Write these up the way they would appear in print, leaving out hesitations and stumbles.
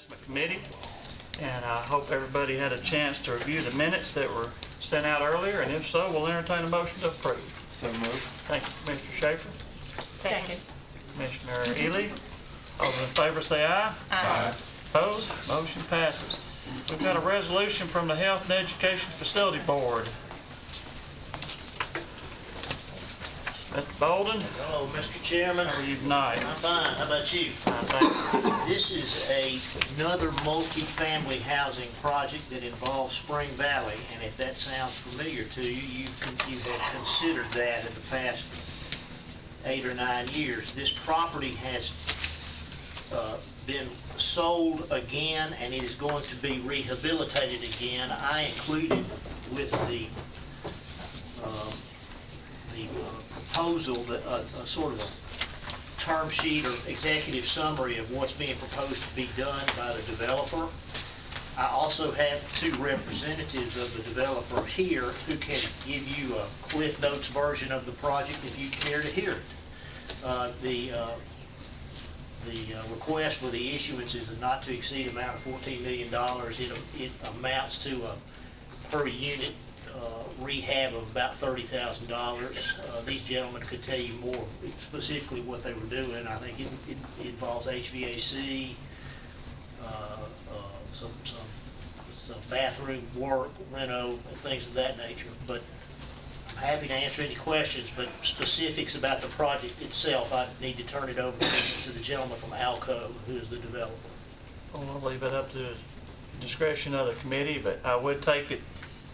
Investment Committee, and I hope everybody had a chance to review the minutes that were sent out earlier, and if so, we'll entertain a motion to approve. So moved. Thank you, Commissioner Schaefer. Second. Commissioner Ely. All those in favor say aye. Aye. Opposed? Motion passes. We've got a resolution from the Health and Education Facility Board. Mr. Bolden, Hello, Mr. Chairman. how are you tonight? I'm fine. How about you? Fine, thank you. This is another multi-family housing project that involves Spring Valley, and if that sounds familiar to you, you have considered that in the past 8 or 9 years. This property has been sold again, and it is going to be rehabilitated again. I included with the proposal, a sort of a term sheet or executive summary of what's being proposed to be done by the developer. I also have 2 representatives of the developer here who can give you a Cliff Notes version of the project if you care to hear it. The request for the issuance is a not to exceed amount of $14 million. It amounts to a per unit rehab of about $30,000. These gentlemen could tell you more specifically what they were doing. I think it involves HVAC, some bathroom work, reno, and things of that nature. But I'm happy to answer any questions, but specifics about the project itself, I need to turn it over to the gentleman from Alco, who is the developer. Well, I'll leave it up to the discretion of the committee, but I would take it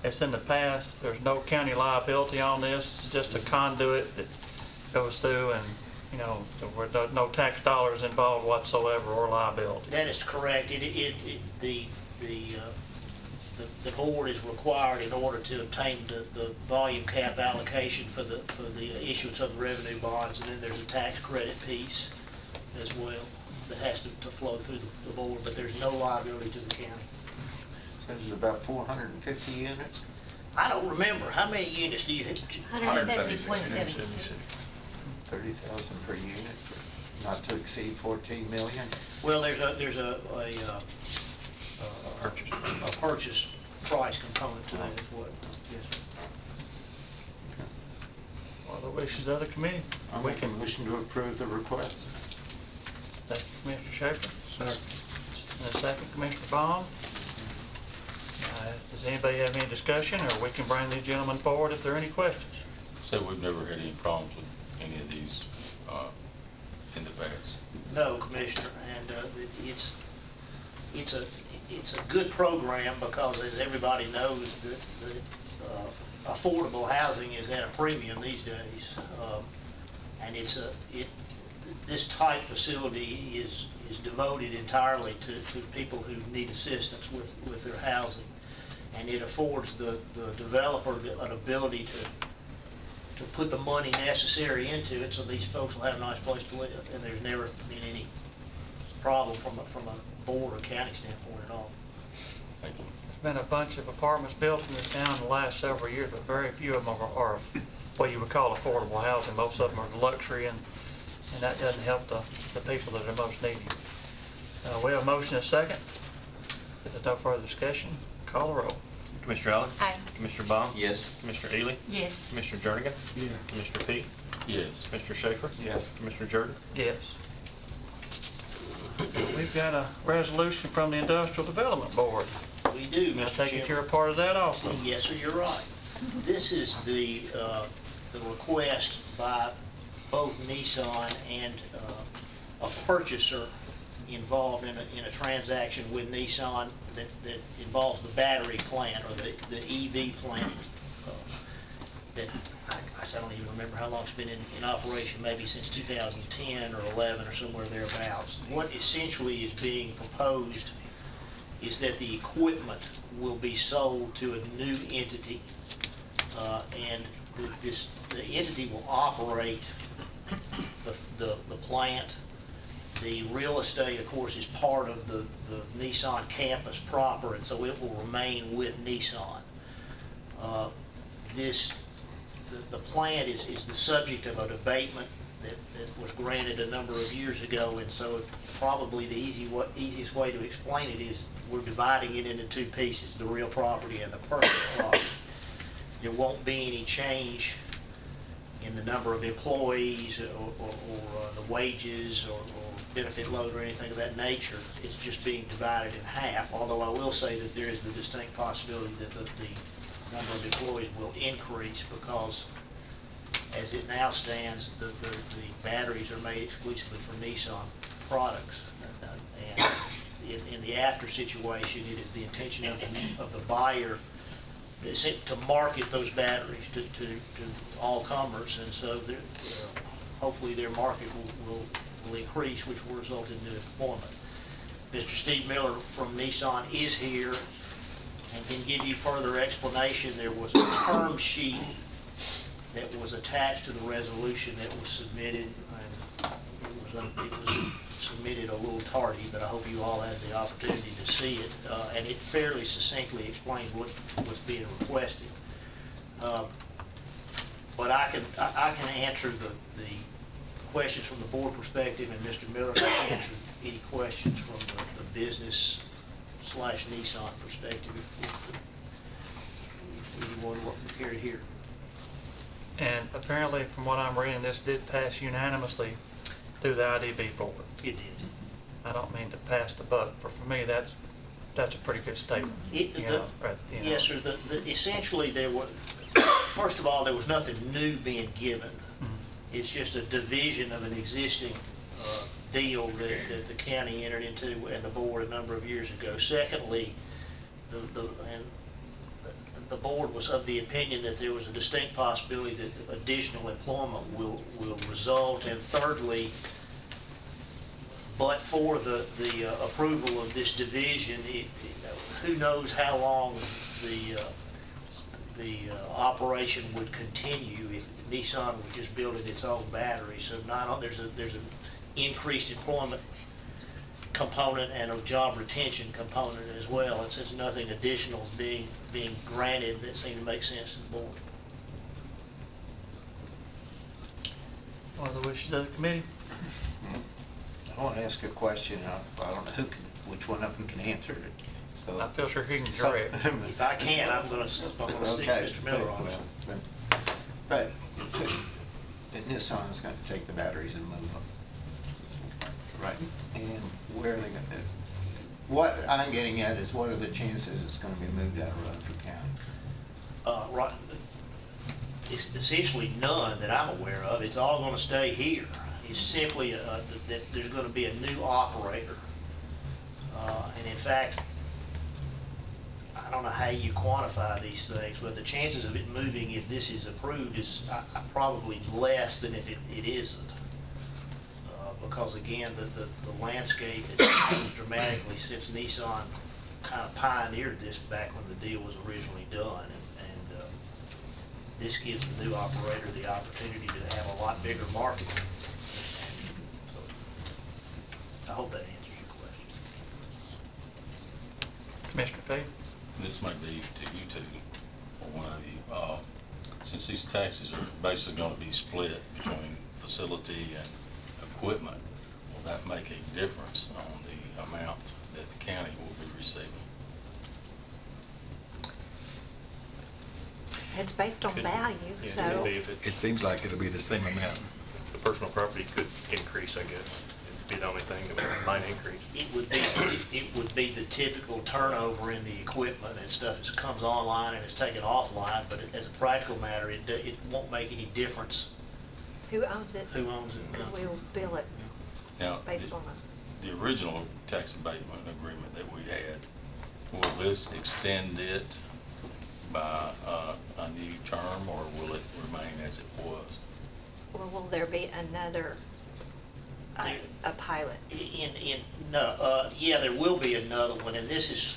as in the past. There's no county liability on this. It's just a conduit that goes through, and you know, there no tax dollars involved whatsoever or liability. That is correct. The board is required in order to obtain the volume cap allocation for the issuance of the revenue bonds, and then there's a tax credit piece as well that has to flow through the board, but there's no liability to the county. So there's about 450 units? I don't remember. How many units do you have? 176. 30,000 per unit, not to exceed 14 million? Well, there's a purchase price component to that as well. Yes. What are the wishes of the committee? I'm We making a can. motion to approve the request. Thank you, Commissioner Schaefer. And a second, Commissioner Bond. Does anybody have any discussion, or we can bring these gentlemen forward if there are any questions? So we've never had any problems with any of these in the past? No, Commissioner, and it's a good program because, as everybody knows, that affordable housing is at a premium these days, and this type facility is devoted entirely to people who need assistance with their housing, and it affords the developer an ability to put the money necessary into it so these folks will have a nice place to live, and there's never been any problem from a board or county standpoint at all. Thank you. There's been a bunch of apartments built in this town in the last several years, but very few of them are what you would call affordable housing. Most of them are luxury, and that doesn't help the people that are most needy. We have a motion and a second. If there's no further discussion, call the roll. Commissioner Allen? Aye. Commissioner Baum? Yes. Commissioner Ely? Yes. Commissioner Jernigan? Yeah. Commissioner Peake? Yes. Commissioner Schaefer? Yes. Commissioner Jordan? Yes. We've got a resolution from the Industrial Development Board. We do, I Mr. take it Chairman. you're a part of that also. Yes, sir, you're right. This is the request by both Nissan and a purchaser involved in a transaction with Nissan that involves the battery plant or the EV plant that I don't even remember how long it's been in operation, maybe since 2010 or 11 or somewhere thereabouts. What essentially is being proposed is that the equipment will be sold to a new entity, and the entity will operate the plant. The real estate, of course, is part of the Nissan campus proper, and so it will remain with Nissan. The plant is the subject of an abatement that was granted a number of years ago, and so probably the easiest way to explain it is we're dividing it into two pieces, the real property and the personal property. There won't be any change in the number of employees or the wages or benefit load or anything of that nature. It's just being divided in half, although I will say that there is the distinct possibility that the number of employees will increase because as it now stands, the batteries are made exclusively for Nissan products. And in the after situation, it is the intention of the buyer to market those batteries to all comers, and so hopefully their market will increase, which will result in new employment. Mr. Steve Miller from Nissan is here and can give you further explanation. There was a term sheet that was attached to the resolution that was submitted, and it was submitted a little tardy, but I hope you all had the opportunity to see it, and it fairly succinctly explains what was being requested. But I can answer the questions from the board perspective, and Mr. Miller can answer any questions from the business / Nissan perspective if anyone wants to carry here. And apparently, from what I'm reading, this did pass unanimously through the IDB board. It did. I don't mean to pass the buck, but for me, that's a pretty good statement. Yes, sir. Essentially, first of all, there was nothing new being given. It's just a division of an existing deal that the county entered into and the board a number of years ago. Secondly, the board was of the opinion that there was a distinct possibility that additional employment will result. And thirdly, but for the approval of this division, who knows how long the operation would continue if Nissan was just building its own battery. So there's an increased employment component and a job retention component as well. And since nothing additional is being granted, that seemed to make sense to the board. What are the wishes of the committee? I want to ask a question. I don't know which one of them can answer it. So I feel sure he can direct. If I can, I'm going to stick Mr. Miller on this. But the Nissan is going to take the batteries and move them, right? And where are they going to? What I'm getting at is, what are the chances it's going to be moved out of Rutherford County? Right. It's essentially none that I'm aware of. It's all going to stay here. It's simply that there's going to be a new operator. And in fact, I don't know how you quantify these things, but the chances of it moving, if this is approved, is probably less than if it isn't. Because again, the landscape has changed dramatically since Nissan kind of pioneered this back when the deal was originally done. And this gives the new operator the opportunity to have a lot bigger market. So I hope that answers your question. Commissioner Pete? This may be to you two, or one of you. Since these taxes are basically going to be split between facility and equipment, will that make a difference on the amount that the county will be receiving? It's based on Could- value, yeah, so. could be if It seems like it'll be the same amount. the personal property could increase, I guess. It'd be the only thing that might increase. It would be the typical turnover in the equipment and stuff that comes online and is taken offline, but as a practical matter, it won't make any difference Who owns it? who owns it. Because we'll bill it Now, based on the original tax abatement agreement that we had, will this extend it by a new term, or will it remain as it was? or will there be another, a pilot? Yeah, there will be another one, and this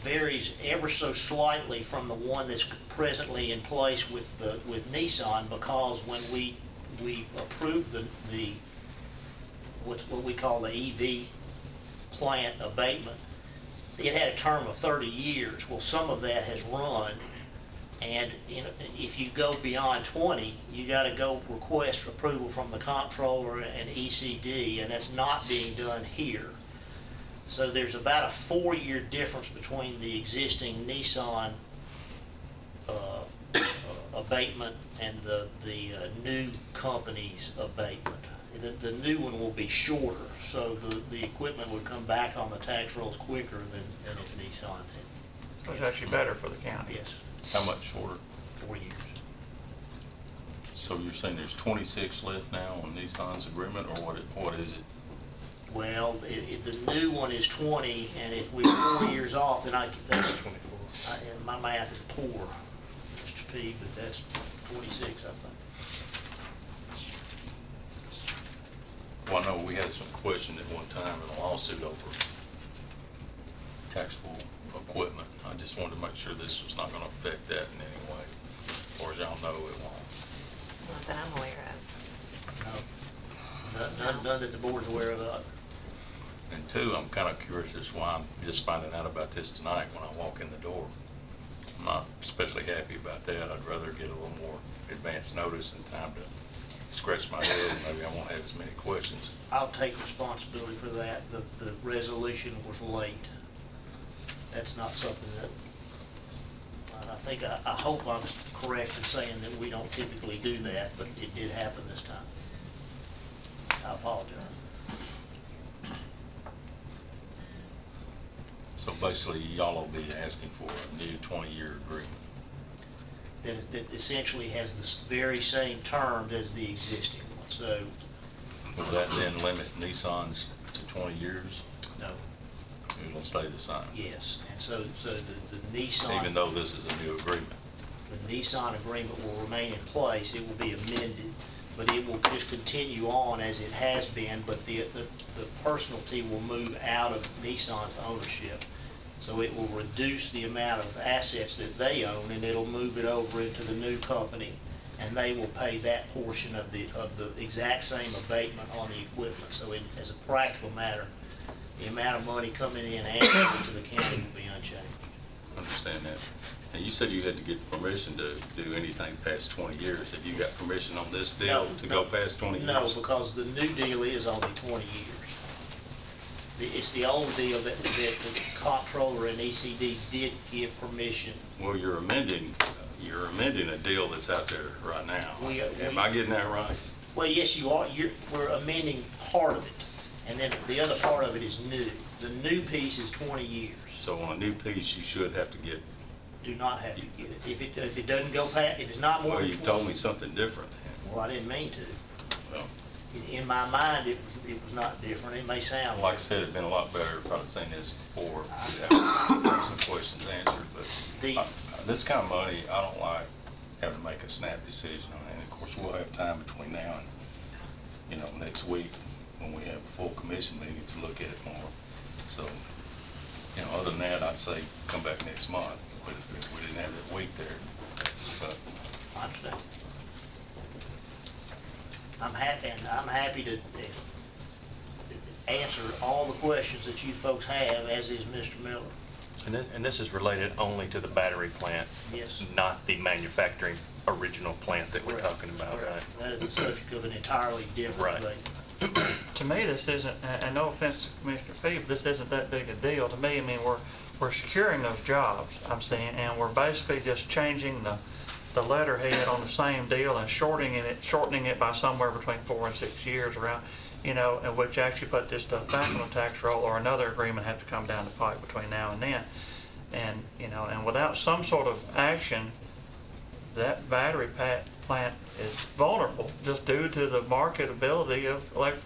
varies ever so slightly from the one that's presently in place with Nissan, because when we approved what we call the EV plant abatement, it had a term of 30 years. Well, some of that has run, And if you go beyond 20, you got to go request approval from the comptroller and ECD, and that's not being done here. So there's about a 4-year difference between the existing Nissan abatement and the new company's abatement. The new one will be shorter, so the equipment would come back on the tax rolls quicker than if Nissan had. It's actually better for the county. Yes, How much shorter? 4 years. So you're saying there's 26 left now on Nissan's agreement, or what is it? Well, the new one is 20, and if we're 4 years off, then that's, 24. and my math is poor, Mr. P, but that's 26, I think. Well, I know we had some question at one time in a lawsuit over taxable equipment. I just wanted to make sure this was not going to affect that in any way. As far as y'all know, it won't. Not that I'm aware of. None that the board's aware of. And two, I'm kind of curious as to why I'm just finding out about this tonight when I walk in the door. I'm not especially happy about that. I'd rather get a little more advance notice and time to scratch my head, and maybe I won't have as many questions. I'll take responsibility for that. The resolution was late. That's not something that, I hope I'm correct in saying that we don't typically do that, but it did happen this time. I apologize. So basically, y'all will be asking for a new 20-year agreement. That essentially has the very same terms as the existing one, so, Will that then limit Nissan's to 20 years? no, It'll stay the same? yes. And so the Nissan. Even though this is a new agreement? The Nissan agreement will remain in place, it will be amended, but it will just continue on as it has been, but the personality will move out of Nissan's ownership. So it will reduce the amount of assets that they own, and it'll move it over into the new company, and they will pay that portion of the exact same abatement on the equipment. So as a practical matter, the amount of money coming in annually to the county will be unchanged. Understand that. And you said you had to get permission to do anything past 20 years. Have you got permission on this deal to go past 20 years? No, because the new deal is only 20 years. It's the old deal that the comptroller and ECD did give permission. Well, you're amending a deal that's out there right now. Am I getting that right? Well, yes, you are. We're amending part of it, and then the other part of it is new. The new piece is 20 years. So on a new piece, you should have to get, Do not have to get it. If it doesn't go past, if it's not more well, than you 20. told me something different then. Well, I didn't mean to. Well, In my mind, it was not different. It may sound like I said, it'd been a lot better if I'd have seen this before. Have some questions answered, but this kind of money, I don't like having to make a snap decision on it. And of course, we'll have time between now and, next week when we have a full commission meeting to look at it more. So, other than that, I'd say come back next month, but if we didn't have that week there. But I understand. I'm happy to answer all the questions that you folks have, as is Mr. Miller. And this is related only to the battery plant, Yes. not the manufacturing original plant that we're Correct. talking about, Correct. right? That is the subject of an entirely different Right. debate. To me, this isn't, and no offense to Commissioner Fee, but this isn't that big a deal. To me, I mean, we're securing those jobs, I'm saying, and we're basically just changing the letterhead on the same deal and shortening it by somewhere between 4 and 6 years around, and which actually put this stuff back on the tax roll, or another agreement have to come down the pipe between now and then. And, and without some sort of action, that battery plant is vulnerable just due to the marketability of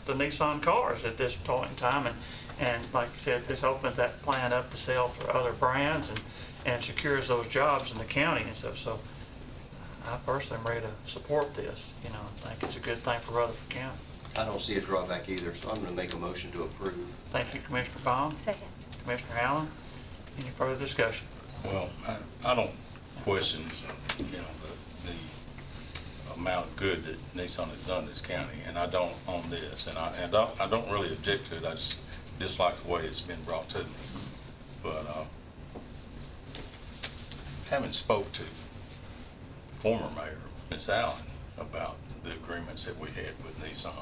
the Nissan cars at this point in time. And like you said, this opens that plant up to sell for other brands and secures those jobs in the county and stuff. So I personally am ready to support this. I think it's a good thing for Rutherford County. I don't see a drawback either, so I'm going to make a motion to approve. Thank you, Commissioner Baum. Second. Commissioner Allen, any further discussion? Well, I don't question, the amount of good that Nissan has done in this county, and I don't on this, and I don't really object to it. I just dislike the way it's been brought to me. But having spoke to former mayor, Ms. Allen, about the agreements that we had with Nissan.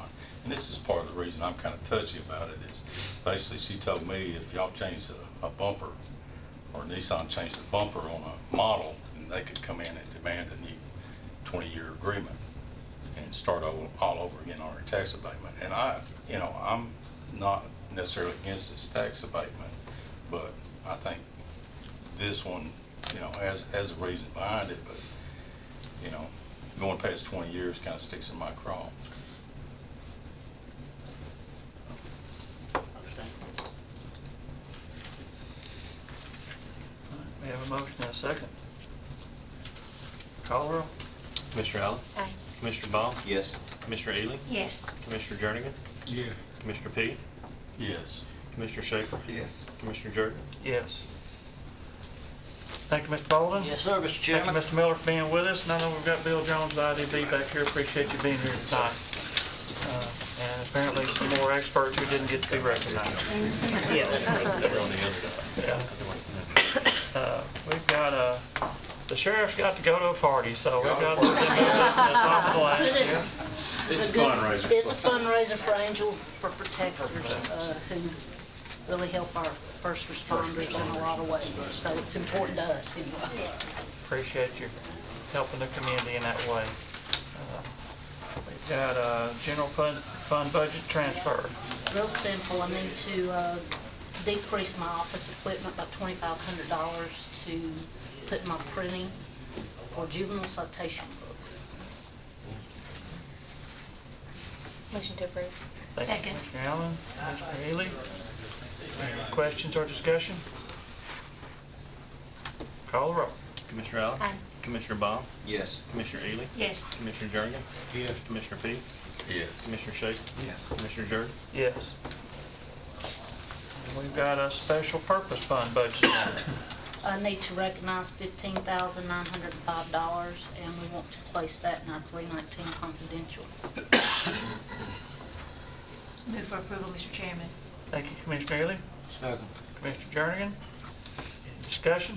And this is part of the reason I'm kind of touchy about it is basically she told me if y'all changed a bumper or Nissan changed the bumper on a model, then they could come in and demand a new 20-year agreement and start all over again on our tax abatement. And I'm not necessarily against this tax abatement, but I think this one, has a reason behind it, but, going past 20 years kind of sticks in my craw. Understand? We have a motion and a second. Call the roll. Commissioner Allen? Aye. Commissioner Baum? Yes. Commissioner Ely? Yes. Commissioner Jernigan? Yeah. Commissioner P? Yes. Commissioner Schaefer? Yes. Commissioner Jordan? Yes. Thank you, Mr. Bolden. Yes, sir, Mr. Thank Chairman. you, Mr. Miller, for being with us. And I know we've got Bill Jones, the IDB, back here. Appreciate you being here tonight. And apparently some more experts who didn't get to be recognized. Yeah. They're on the other side. Yeah. We've got, the sheriff's got to go to a party, so we've got to move to the top of the last year. It's a fundraiser. It's a fundraiser for Angel for Protectors, who really help our first responders in a lot of ways. So it's important to us anyway. Appreciate you helping the community in that way. We've got a general fund budget transfer. Real simple, I need to decrease my office equipment by $2,500 to put in my printing for juvenile citation books. Motion to approve. Thank you, Second. Commissioner Allen, Mr. Ely. Any questions or discussion? Call the roll. Commissioner Allen? Aye. Commissioner Baum? Yes. Commissioner Ely? Yes. Commissioner Jernigan? Yes. Commissioner P? Yes. Commissioner Schaefer? Yes. Commissioner Jordan? Yes. And we've got a special purpose fund budget. I need to recognize $15,905, and we want to place that in our 319 confidential. Move for approval, Mr. Chairman. Thank you, Commissioner Ely. Second. Commissioner Jernigan. Any discussion?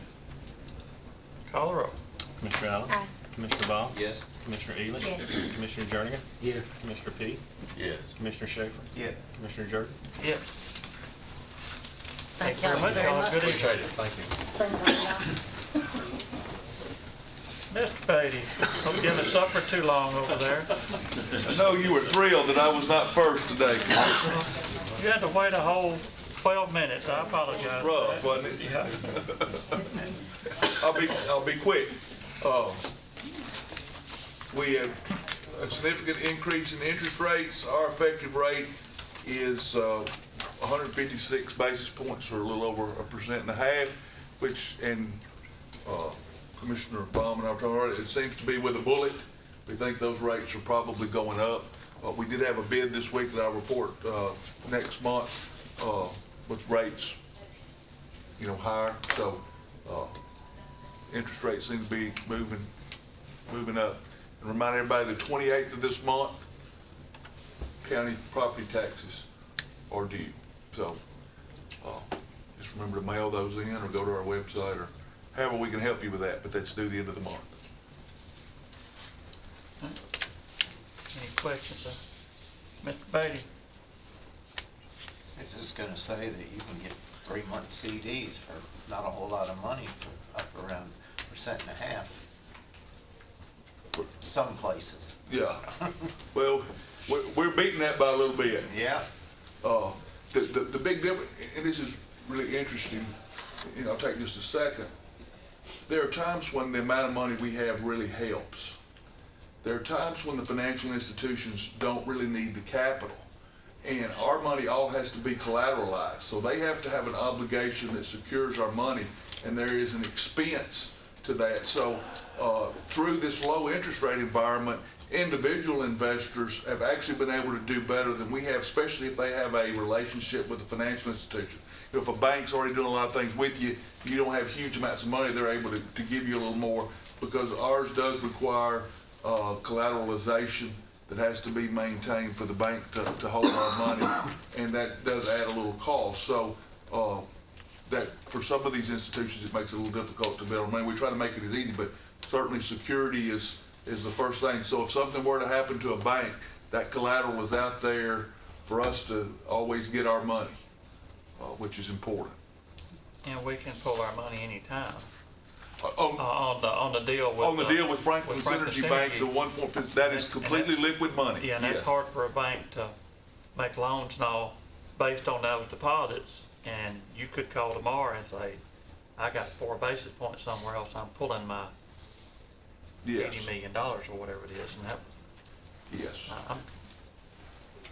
Call the roll. Commissioner Allen? Aye. Commissioner Baum? Yes. Commissioner Ely? Yes. Commissioner Jernigan? Yeah. Commissioner P? Yes. Commissioner Schaefer? Yeah. Commissioner Jordan? Yes. Thank you very y'all much. very Y'all much. have a good evening. Appreciate it. Thank you. Thank y'all. Mr. Beatty, hope you didn't suffer too long over there. I know you were thrilled that I was not first today. You had to wait a whole 12 minutes. I apologize. for Rough, that. wasn't it? Yeah. I'll be quick. We have a significant increase in interest rates. Our effective rate is 156 basis points, or a little over 1.5%, which, and Commissioner Baum and I were talking about it, it seems to be with a bullet. We think those rates are probably going up. We did have a bid this week that I'll report next month with rates, higher. So interest rates seem to be moving up. And remind everybody, the 28th of this month, county property taxes are due. So just remember to mail those in or go to our website or however we can help you with that, but that's due the end of the month. Any questions? Mr. Beatty? I was just gonna say that you can get 3-month CDs for not a whole lot of money, for up around 1.5% for some places. Yeah. Well, we're beating that by a little bit. Yeah. The big difference, and this is really interesting, I'll take just a second. There are times when the amount of money we have really helps. There are times when the financial institutions don't really need the capital. And our money all has to be collateralized. So they have to have an obligation that secures our money, and there is an expense to that. So through this low interest rate environment, individual investors have actually been able to do better than we have, especially if they have a relationship with a financial institution. If a bank's already doing a lot of things with you, you don't have huge amounts of money, they're able to give you a little more, because ours does require collateralization that has to be maintained for the bank to hold our money, and that does add a little cost. So that for some of these institutions, it makes it a little difficult to build money. We try to make it as easy, but certainly security is the first thing. So if something were to happen to a bank, that collateral is out there for us to always get our money, which is important. And we can pull our money anytime. On On the deal with. on the deal with Franklin Synergy Bank, the that is And completely that's- liquid money. Yeah, and that's Yes. hard for a bank to make loans and all based on those deposits. And you could call tomorrow and say, I got 4 basis points somewhere else, I'm pulling my Yes, $80 million or whatever it is, and that, yes. I'm,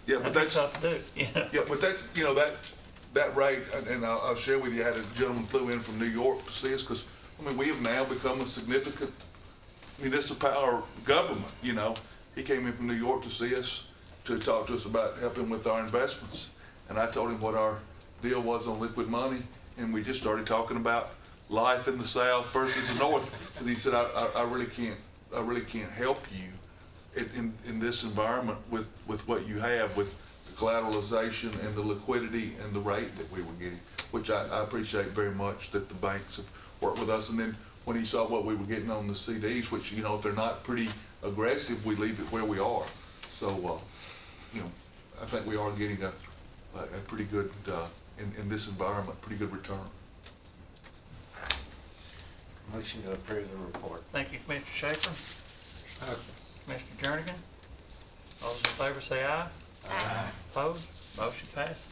Yeah, but that'd be that's, tough to do, you know? yeah, but that, that rate, and I'll share with you, I had a gentleman flew in from New York to see us, because, we have now become a significant municipal or government, He came in from New York to see us, to talk to us about helping with our investments. And I told him what our deal was on liquid money, and we just started talking about life in the South versus the North. Because he said, I really can't help you in this environment with what you have, with the collateralization and the liquidity and the rate that we were getting, which I appreciate very much that the banks have worked with us. And then when he saw what we were getting on the CDs, which, if they're not pretty aggressive, we leave it where we are. So, I think we are getting a pretty good, in this environment, pretty good return. Motion to approve the report. Thank you, Commissioner Schaefer. Commissioner Jernigan. All those in favor say aye. Aye. Opposed? Motion passes.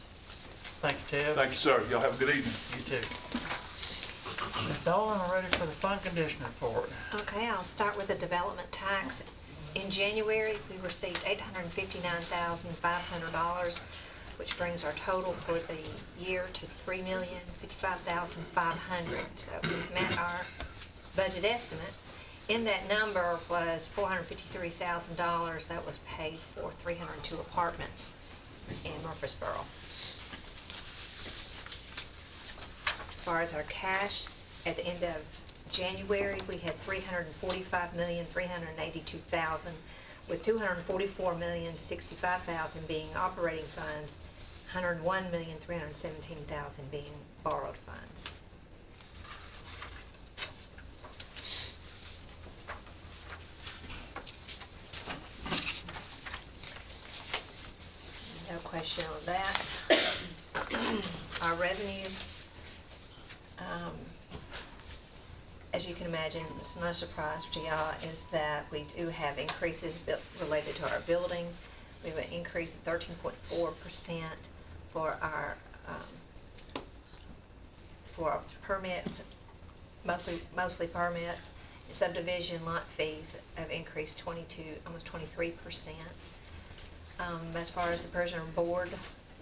Thank you, Ted. Thank you, sir. Y'all have a good evening. You too. Ms. Dolan, we're ready for the fund condition report. Okay, I'll start with the development tax. In January, we received $859,500, which brings our total for the year to $3,055,500. So we've met our budget estimate. In that number was $453,000 that was paid for 302 apartments in Murfreesboro. As far as our cash, at the end of January, we had $345,382,000, with $244,065,000 being operating funds, $101,317,000 being borrowed funds. No question on that. Our revenues, as you can imagine, it's not a surprise to y'all, is that we do have increases related to our building. We have an increase of 13.4% for our permits, mostly permits. Subdivision lot fees have increased almost 23%. As far as the prisoner board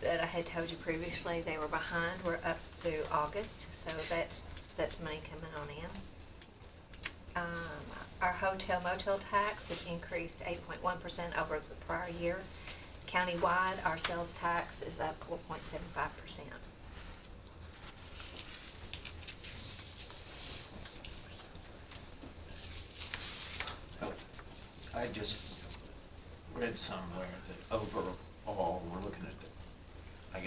that I had told you previously, they were behind. We're up through August, so that's money coming on in. Our hotel motel tax has increased 8.1% over the prior year. Countywide, our sales tax is up 4.75%. I just read somewhere that overall, we're looking at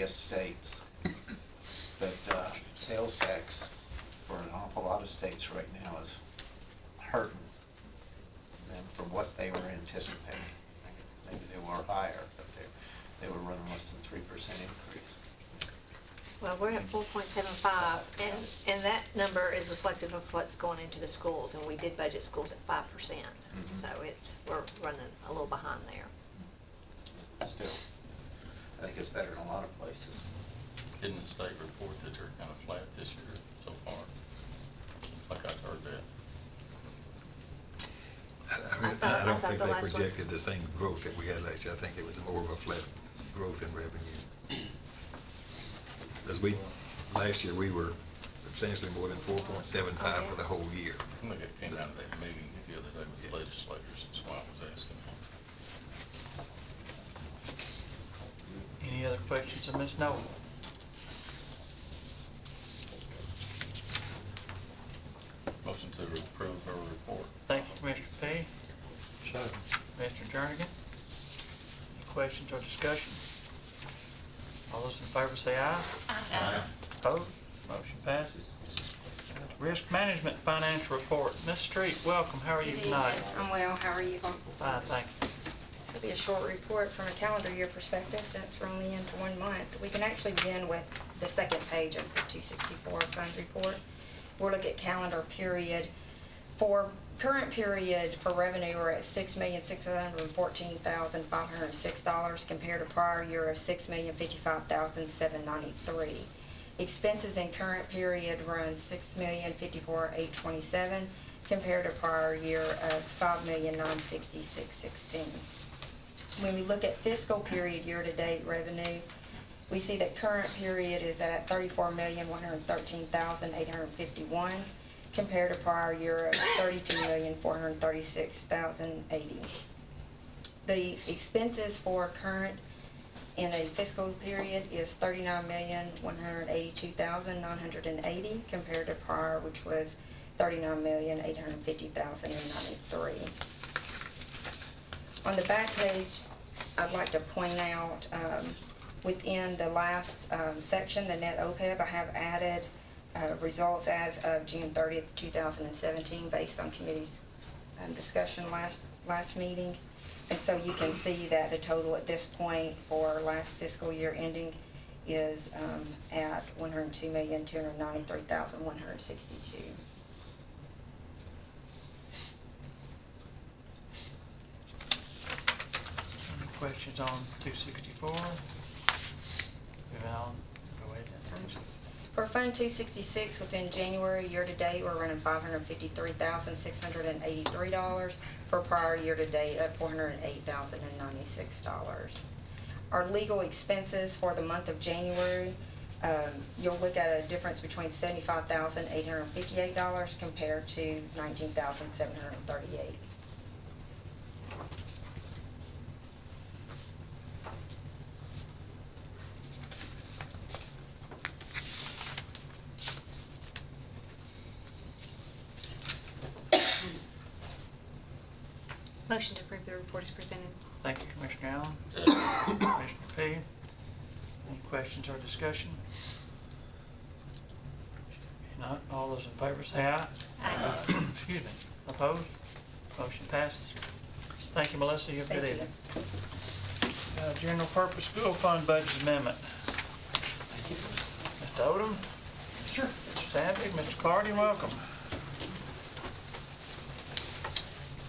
states, that sales tax for an awful lot of states right now is hurting them from what they were anticipating. Maybe they were higher, but they were running less than 3% increase. Well, we're at 4.75, and that number is reflective of what's going into the schools, and we did budget schools at 5%. So we're running a little behind there. Still, I think it's better in a lot of places. Didn't the state report that they're kind of flat this year so far? Seems like I've heard that. I don't thought think the they last one- projected the same growth that we had last year. I think it was more of a flat growth in revenue. Because last year, we were substantially more than 4.75 for the whole year. I think it came out of that meeting the other day with the legislators, that's why I was asking. Any other questions of Ms. Nolan? Motion to approve her report. Thank you, Commissioner P. Commissioner Jernigan. Any questions or discussion? All those in favor say aye. Aye. Opposed? Motion passes. Risk Management Financial Report. Ms. Street, welcome. How are you tonight? I'm well, how are you? Fine, thank you. This will be a short report from a calendar year perspective since we're only into 1 month. We can actually begin with the second page of the 264 fund report. We'll look at calendar period. For current period for revenue, we're at $6,614,506 compared to prior year of $6,055,793. Expenses in current period run $6,054,827 compared to prior year of $5,966,616. When we look at fiscal period year-to-date revenue, we see that current period is at $34,113,851 compared to prior year of $32,436,080. The expenses for current in a fiscal period is $39,182,980 compared to prior, which was $39,850,093. On the back page, I'd like to point out within the last section, the net OPEB, I have added results as of June 30th, 2017 based on committee's discussion last meeting. And so you can see that the total at this point for last fiscal year ending is at $102,293,162. Any questions on 264? Moving on. Go ahead. For Fund 266, within January year-to-date, we're running $553,683 for prior year-to-date of $408,096. Our legal expenses for the month of January, you'll look at a difference between $75,858 compared to $19,738. Motion to approve the report is presented. Thank you, Commissioner Allen. Commissioner P. Any questions or discussion? If not, all those in favor say aye. Aye. Excuse me. Opposed? Motion passes. Thank you, Melissa. You have a good Thank you. evening. General Purpose School Fund Budget Amendment. Mr. Odom? Sure. Mr. Savage, Mr. Clardy, welcome.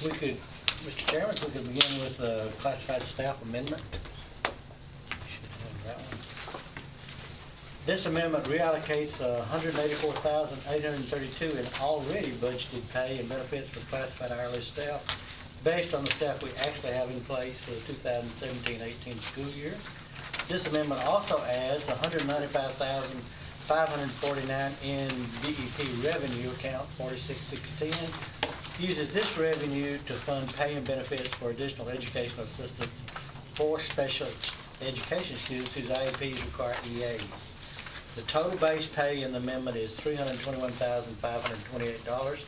We could, Mr. Chairman, we could begin with a classified staff amendment. Should have that one. This amendment reallocates $184,832 in already budgeted pay and benefits for classified hourly staff based on the staff we actually have in place for the 2017-18 school year. This amendment also adds $195,549 in DEP revenue account 46610. Uses this revenue to fund pay and benefits for additional educational assistance for special education students whose IEPs require EAs. The total base pay in the amendment is $321,528,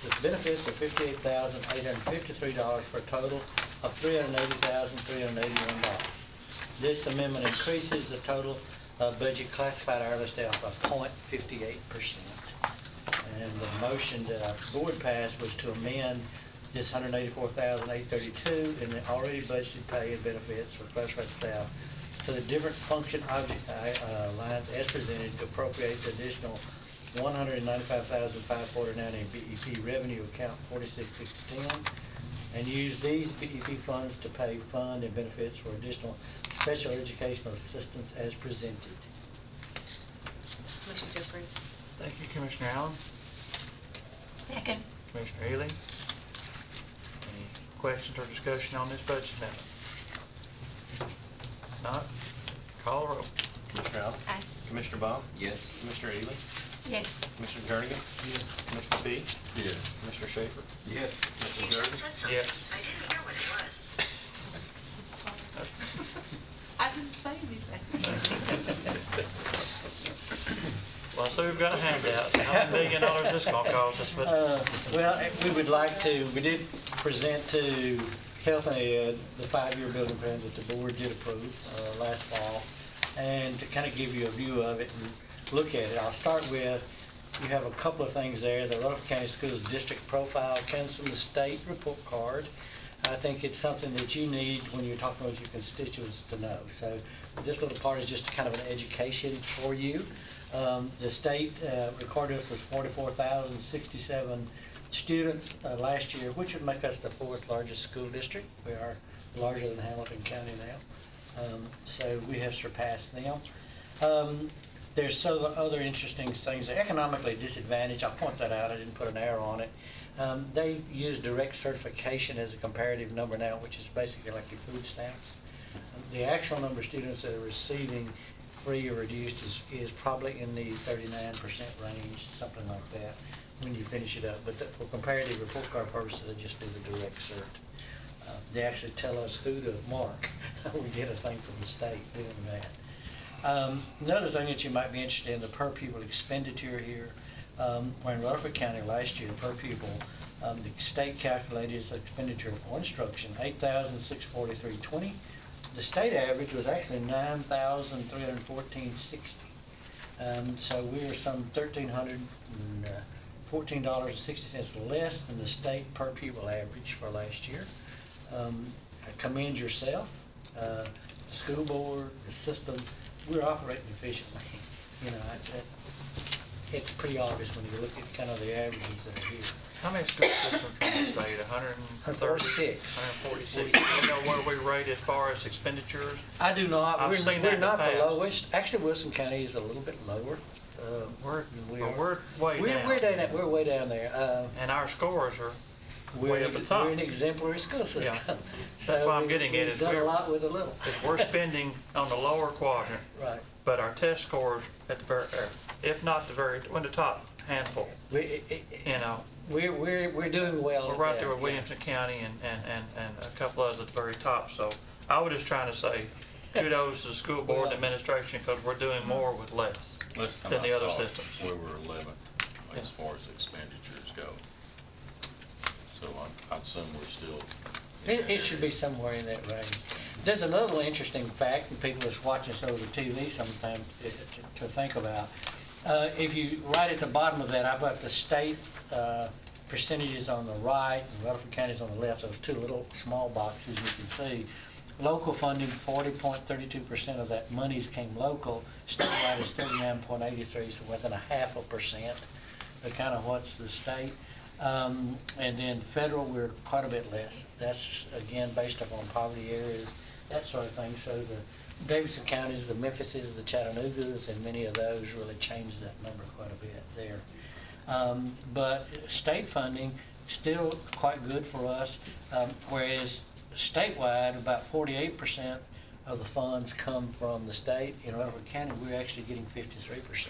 with benefits of $58,853 for a total of $380,381. This amendment increases the total budget classified hourly staff by 0.58%. And the motion that our board passed was to amend this $184,832 in the already budgeted pay and benefits for classified staff to the different function object lines as presented to appropriate the additional $195,549 in BEP revenue account 46610 and use these BEP funds to pay fund and benefits for additional special educational assistance as presented. Motion to approve. Thank you, Commissioner Allen. Second. Commissioner Ely. Any questions or discussion on this budget amendment? Not? Call the roll. Commissioner Allen? Aye. Commissioner Baum? Yes. Commissioner Ely? Yes. Commissioner Jernigan? Yes. Commissioner P? Yes. Commissioner Schaefer? Yes. Commissioner Durgan? Yes. I didn't hear what it was. I didn't say anything. Well, I see we've got a handout. How many $1 million this gonna cost us? But Well, we would like to, we did present to Health and Ed the 5-year building plan that the board did approve last fall. And to kind of give you a view of it and look at it, I'll start with You have a couple of things there. The Rutherford County Schools District Profile comes from the state report card. I think it's something that you need when you're talking with your constituents to know. So this little part is just kind of an education for you. The state recorded us was 44,067 students last year, which would make us the 4th largest school district. We are larger than Hamilton County now. So we have surpassed them. There's some other interesting things. They're economically disadvantaged. I'll point that out. I didn't put an arrow on it. They use direct certification as a comparative number now, which is basically like your food stamps. The actual number of students that are receiving free or reduced is probably in the 39% range, something like that, when you finish it up. But for comparative report card purposes, they just do the direct cert. They actually tell us who to mark. We get a thing from the state doing that. Another thing that you might be interested in, the per pupil expenditure here. Where in Rutherford County last year, per pupil, the state calculated its expenditure for instruction, $8,643.20. The state average was actually $9,314.60. So we are some $1,314.60 less than the state per pupil average for last year. Commend yourself, the school board, the system. We're operating efficiently. You know, it's pretty obvious when you look at kind of the averages that are here. How many school systems from the state? 136? 146. You know where we rate as far as expenditures? I do not. I've seen that We're in the not the past. lowest. Actually, Wilson County is a little bit lower. We're way We're down. We're way down there. And our scores are way up the top. We're an exemplary school system. Yeah. That's what I'm getting at We've is done a lot with a little. we're spending on the lower quadrant, Right. but our test scores at the very, if not the very, in the top handful. You know, We're doing well. we're at right that, there with yeah. Williamson County and a couple others at the very top. So I was just trying to say kudos to the school board and Well- administration because we're doing more with less Last time than I the other saw it, systems. we were 11th as far as expenditures go. So I'd assume we're still. in that It should be somewhere in that range. There's another interesting fact, and people that's watching us over TV sometimes to think about. If you, right at the bottom of that, I've got the state percentages on the right and Rutherford County's on the left, those two little small boxes you can see. Local funding, 40.32% of that monies came local. Statewide is 39.83, so within 0.5%. But kind of what's the state. And then federal, we're quite a bit less. That's, again, based upon poverty areas, that sort of thing. So the Davidson counties, the Memphises, the Chattanoogas, and many of those really changed that number quite a bit there. But state funding, still quite good for us, whereas statewide, about 48% of the funds come from the state. In Rutherford County, we're actually getting 53%.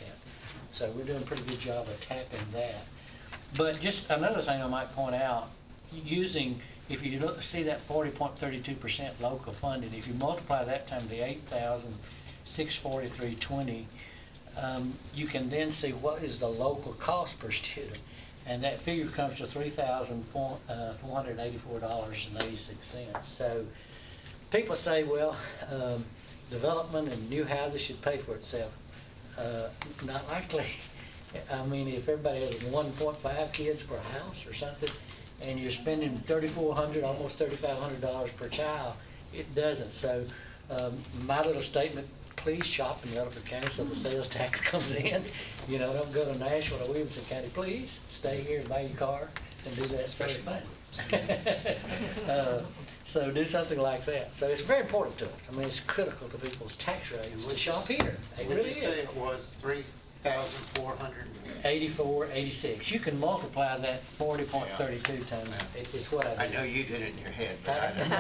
So we're doing a pretty good job of tapping that. But just another thing I might point out, using, if you look, see that 40.32% local funding, if you multiply that times the 8,643.20, you can then see what is the local cost per student. And that figure comes to $3,484.86. So people say, well, development and new houses should pay for itself. Not likely. I mean, if everybody has 1.5 kids per house or something, and you're spending $3,400, almost $3,500 per child, it doesn't. So my little statement, please shop in Rutherford County so the sales tax comes in. You know, don't go to Nashville or Williamson County. Please stay here and buy your car and do that sort of thing. So do something like that. So it's very important to us. I mean, it's critical to people's tax rates to shop here. It What did really you is. say it was, 3,400? 84, 86. You can multiply that 40.32 times. It's what I I did. know you did it in your head, but I No, don't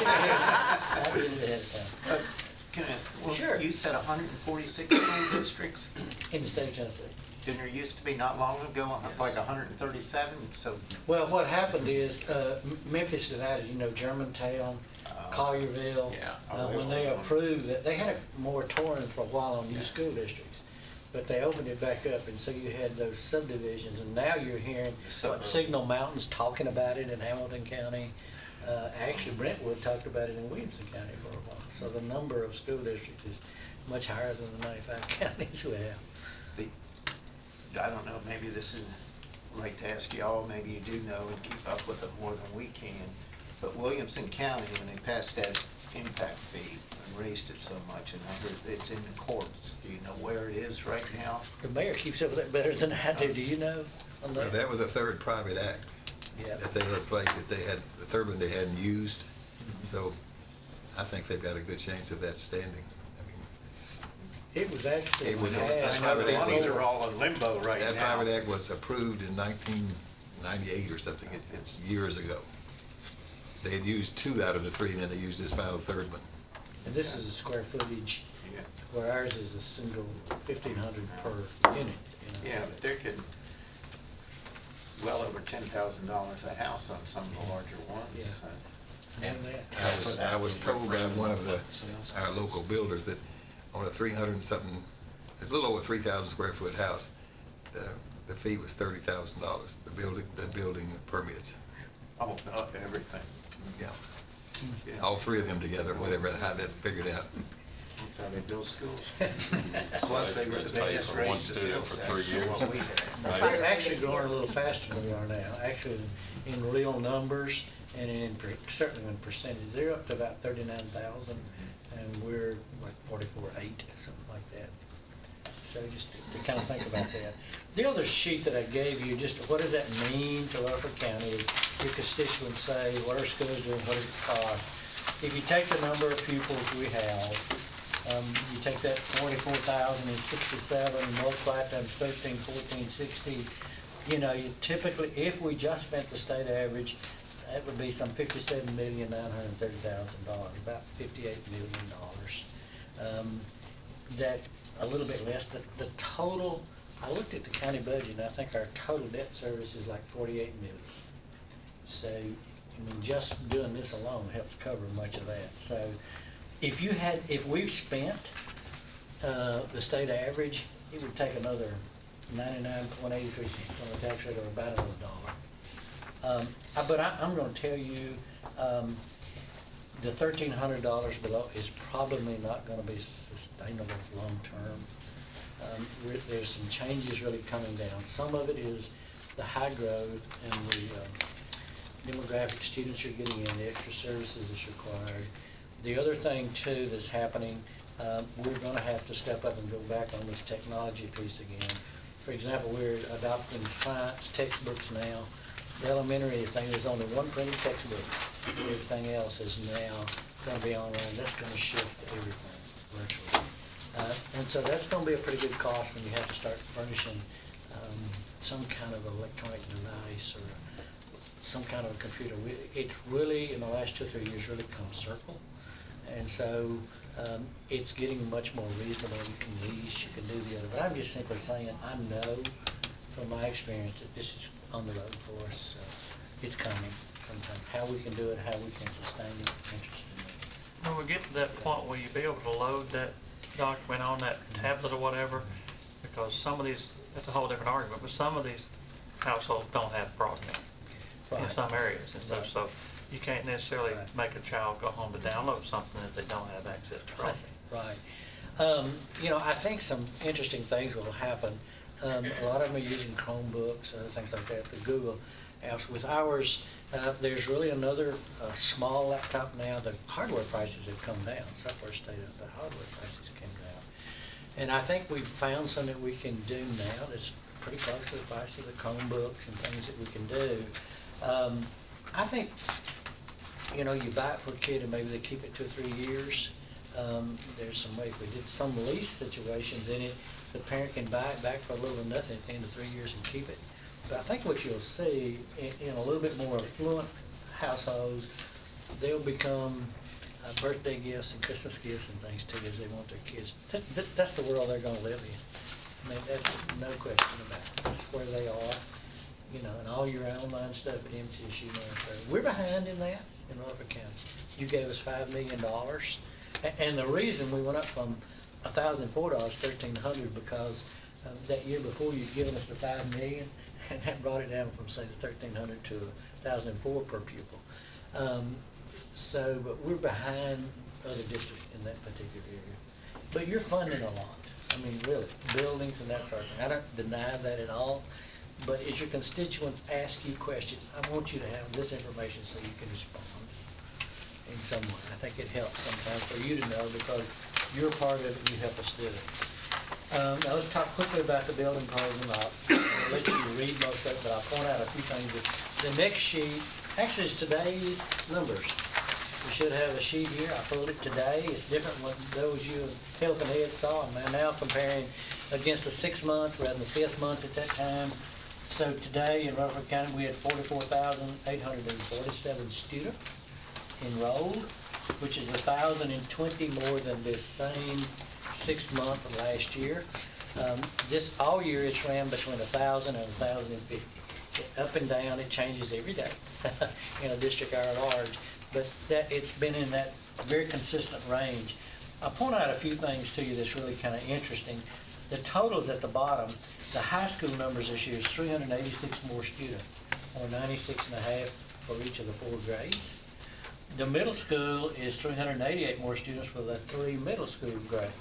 I did it ahead of time. Sure. Well, you said 146 school districts, In the state of Tennessee. and there used to be not long ago, like 137, so. Well, what happened is Memphis had added, you know, Germantown, Collierville. Yeah. When they approved that, they had a moratorium for a while on new school districts, but they opened it back up, and so you had those subdivisions, and now you're hearing Signal Mountain's talking about it in Hamilton County. Actually, Brentwood talked about it in Williamson County for a while. So the number of school districts is much higher than the 95 counties we have. I don't know, maybe this is right to ask y'all, maybe you do know and keep up with it more than we can, but Williamson County, when they passed that impact fee and raised it so much, and I heard it's in the courts, do you know where it is right now? The mayor keeps up with that better than I do. Do you know on Well, that? that was the third private act Yeah. that they had placed, that they had, the third one they hadn't used. So I think they've got a good chance of that standing. I mean, It was actually It was- passed I know the private act. ones are all in limbo right now. that private act was approved in 1998 or something. It's years ago. They had used 2 out of the 3, and then they used this final third one. And this is a square footage, Yeah. where ours is a single 1,500 per unit. You know. Yeah, but they're getting well over $10,000 a house on some of the larger ones. Yeah. so. And that. I was told by one of our local builders that on a 300 and something, it's a little over 3,000 square foot house, the fee was $30,000, the building permits. Oh, no, everything. Yeah, Yeah. all 3 of them together, whatever, how that figured out. That's how they build schools. So Plus, they it's they paid just for one raised the student sales for tax 3 to years. what we had. We're actually growing a little faster than we are now, actually in real numbers and certainly in percentage. They're up to about 39,000 and we're like 44.8, something like that. So just to kind of think about that. The other sheet that I gave you, just what does that mean to Rutherford County, is your constituents say, what are schools doing, what does it cost? If you take the number of pupils we have, you take that 44,067 and multiply it times 13, 14, 60, you know, you typically, if we just spent the state average, that would be some $57,930,000, about $58 million. That a little bit less. The total, I looked at the county budget, and I think our total debt service is like 48 million. So, I mean, just doing this alone helps cover much of that. So, if we've spent the state average, it would take another 99.83 cents on the tax rate, or about another $1. But I'm going to tell you, the $1,300 below is probably not going to be sustainable long term. There's some changes really coming down. Some of it is the high growth and the demographic students you're getting in, the extra services that's required. The other thing too that's happening, we're going to have to step up and go back on this technology piece again. For example, we're adopting science textbooks now. The elementary thing, there's only one printed textbook. Everything else is now going to be online. That's going to shift everything virtually. And so that's going to be a pretty good cost when you have to start furnishing some kind of electronic device or some kind of a computer. It's really, in the last 2 or 3 years, really come circle. And so it's getting much more reasonable. You can lease, you can do the other. But I'm just simply saying, I know from my experience that this is on the road for us. It's coming sometime. How we can do it, how we can sustain it, interesting me. When we get to that point, will you be able to load that document on that tablet or whatever? Because some of these, that's a whole different argument, but some of these households don't have broadband in Right. some areas. And so, Right. so you can't necessarily Right. make a child go home to download something if they don't have access to broadband. Right. You know, I think some interesting things will happen. A lot of them are using Chromebooks, things like that, the Google apps. With ours, there's really another small laptop now. The hardware prices have come down. Software stayed up, but hardware prices came down. And I think we've found something that we can do now that's pretty close to the price of the Chromebooks and things that we can do. I think, you know, you buy it for a kid and maybe they keep it 2 or 3 years. There's some ways we did some lease situations in it. The parent can buy it back for a little or nothing at the end of 3 years and keep it. But I think what you'll see in a little bit more affluent households, they'll become birthday gifts and Christmas gifts and things too, as they want their kids. That's the world they're going to live in. I mean, that's no question about it. That's where they are, you know, and all your online stuff at MTSU now. So we're behind in that in Rutherford County. You gave us $5 million. And the reason we went up from $1,004 to $1,300 because that year before you'd given us the $5 million, and that brought it down from say the $1,300 to $1,004 per pupil. But we're behind other districts in that particular area. But you're funding a lot. I mean, really, buildings and that sort of thing. I don't deny that at all, but as your constituents ask you questions, I want you to have this information so you can respond in some way. I think it helps sometimes for you to know because you're part of it and you help us do it. Now let's talk quickly about the building program. I'll let you read most of it, but I'll point out a few things. The next sheet, actually it's today's numbers. We should have a sheet here. I pulled it today. It's different than those you in Health and Ed saw. I'm now comparing against the 6th month rather than the 5th month at that time. So today in Rutherford County, we had 44,847 students enrolled, which is 1,020 more than this same 6th month of last year. This all year it's ran between 1,000 and 1,050. Up and down, it changes every day in a district our large, but that it's been in that very consistent range. I'll point out a few things to you that's really kind of interesting. The totals at the bottom, the high school numbers this year is 386 more students, or 96.5 for each of the 4 grades. The middle school is 388 more students for the 3 middle school grades.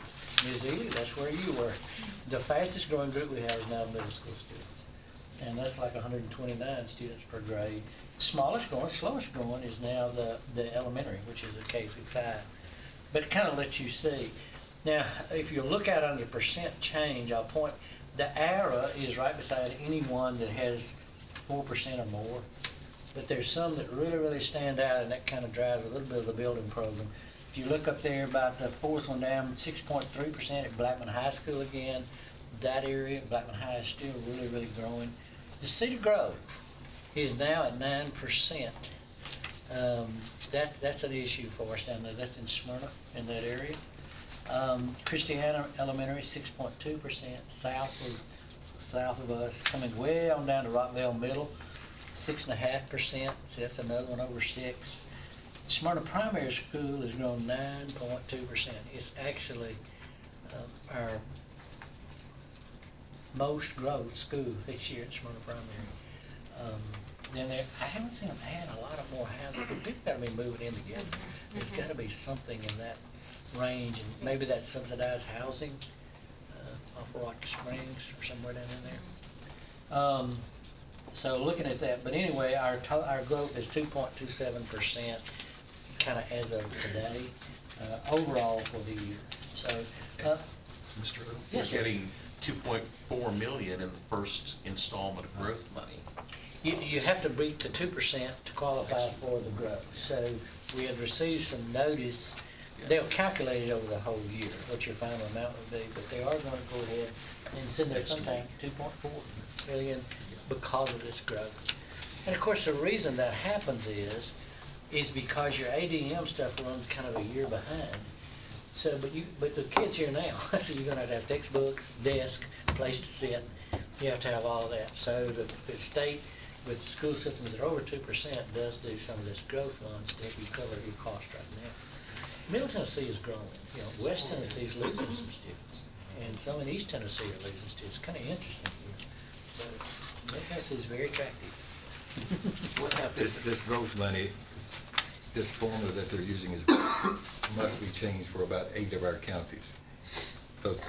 Ms. Ely, that's where you were. The fastest growing group we have is now middle school students. And that's like 129 students per grade. Smallest growing, slowest growing is now the elementary, which is a K-5. But it kind of lets you see. Now, if you look at under percent change, I'll point, the arrow is right beside any one that has 4% or more. But there's some that really, really stand out, and that kind of drives a little bit of the building program. If you look up there about the 4th one down, 6.3% at Blackman High School again. That area, Blackman High, is still really, really growing. The Cedar Grove is now at 9%. That's an issue for us down there. That's in Smyrna, in that area. Christiana Elementary, 6.2%, south of us, coming way on down to Rockville Middle, 6.5%. So that's another one over 6. Smyrna Primary School has grown 9.2%. It's actually our most growth school this year at Smyrna Primary. Then I haven't seen them add a lot of more houses, but people got to be moving in together. There's got to be something in that range, and maybe that's subsidized housing off of Rocky Springs or somewhere down in there. So looking at that, but anyway, our growth is 2.27%, kind of as of today, overall for the year. So, Mr. Little, yes, we're getting $2.4 million in the first installment of growth money. You have to beat the 2% to qualify for the growth. So we had received some notice. They'll calculate it over the whole year, what your final amount would be, but they are going to go ahead and send there sometime 2.4 million because of this growth. And of course, the reason that happens is because your ADM stuff runs kind of a year behind. So, but the kids here now, so you're going to have textbooks, desk, place to sit. You have to have all that. So the state, with school systems that are over 2%, does do some of this growth funds to help you cover your cost right now. Middle Tennessee is growing. West Tennessee is losing some students, and some in East Tennessee are losing students. It's kind of interesting here, but Middle Tennessee is very attractive. This growth money, this formula that they're using must be changed for about 8 of our counties. Because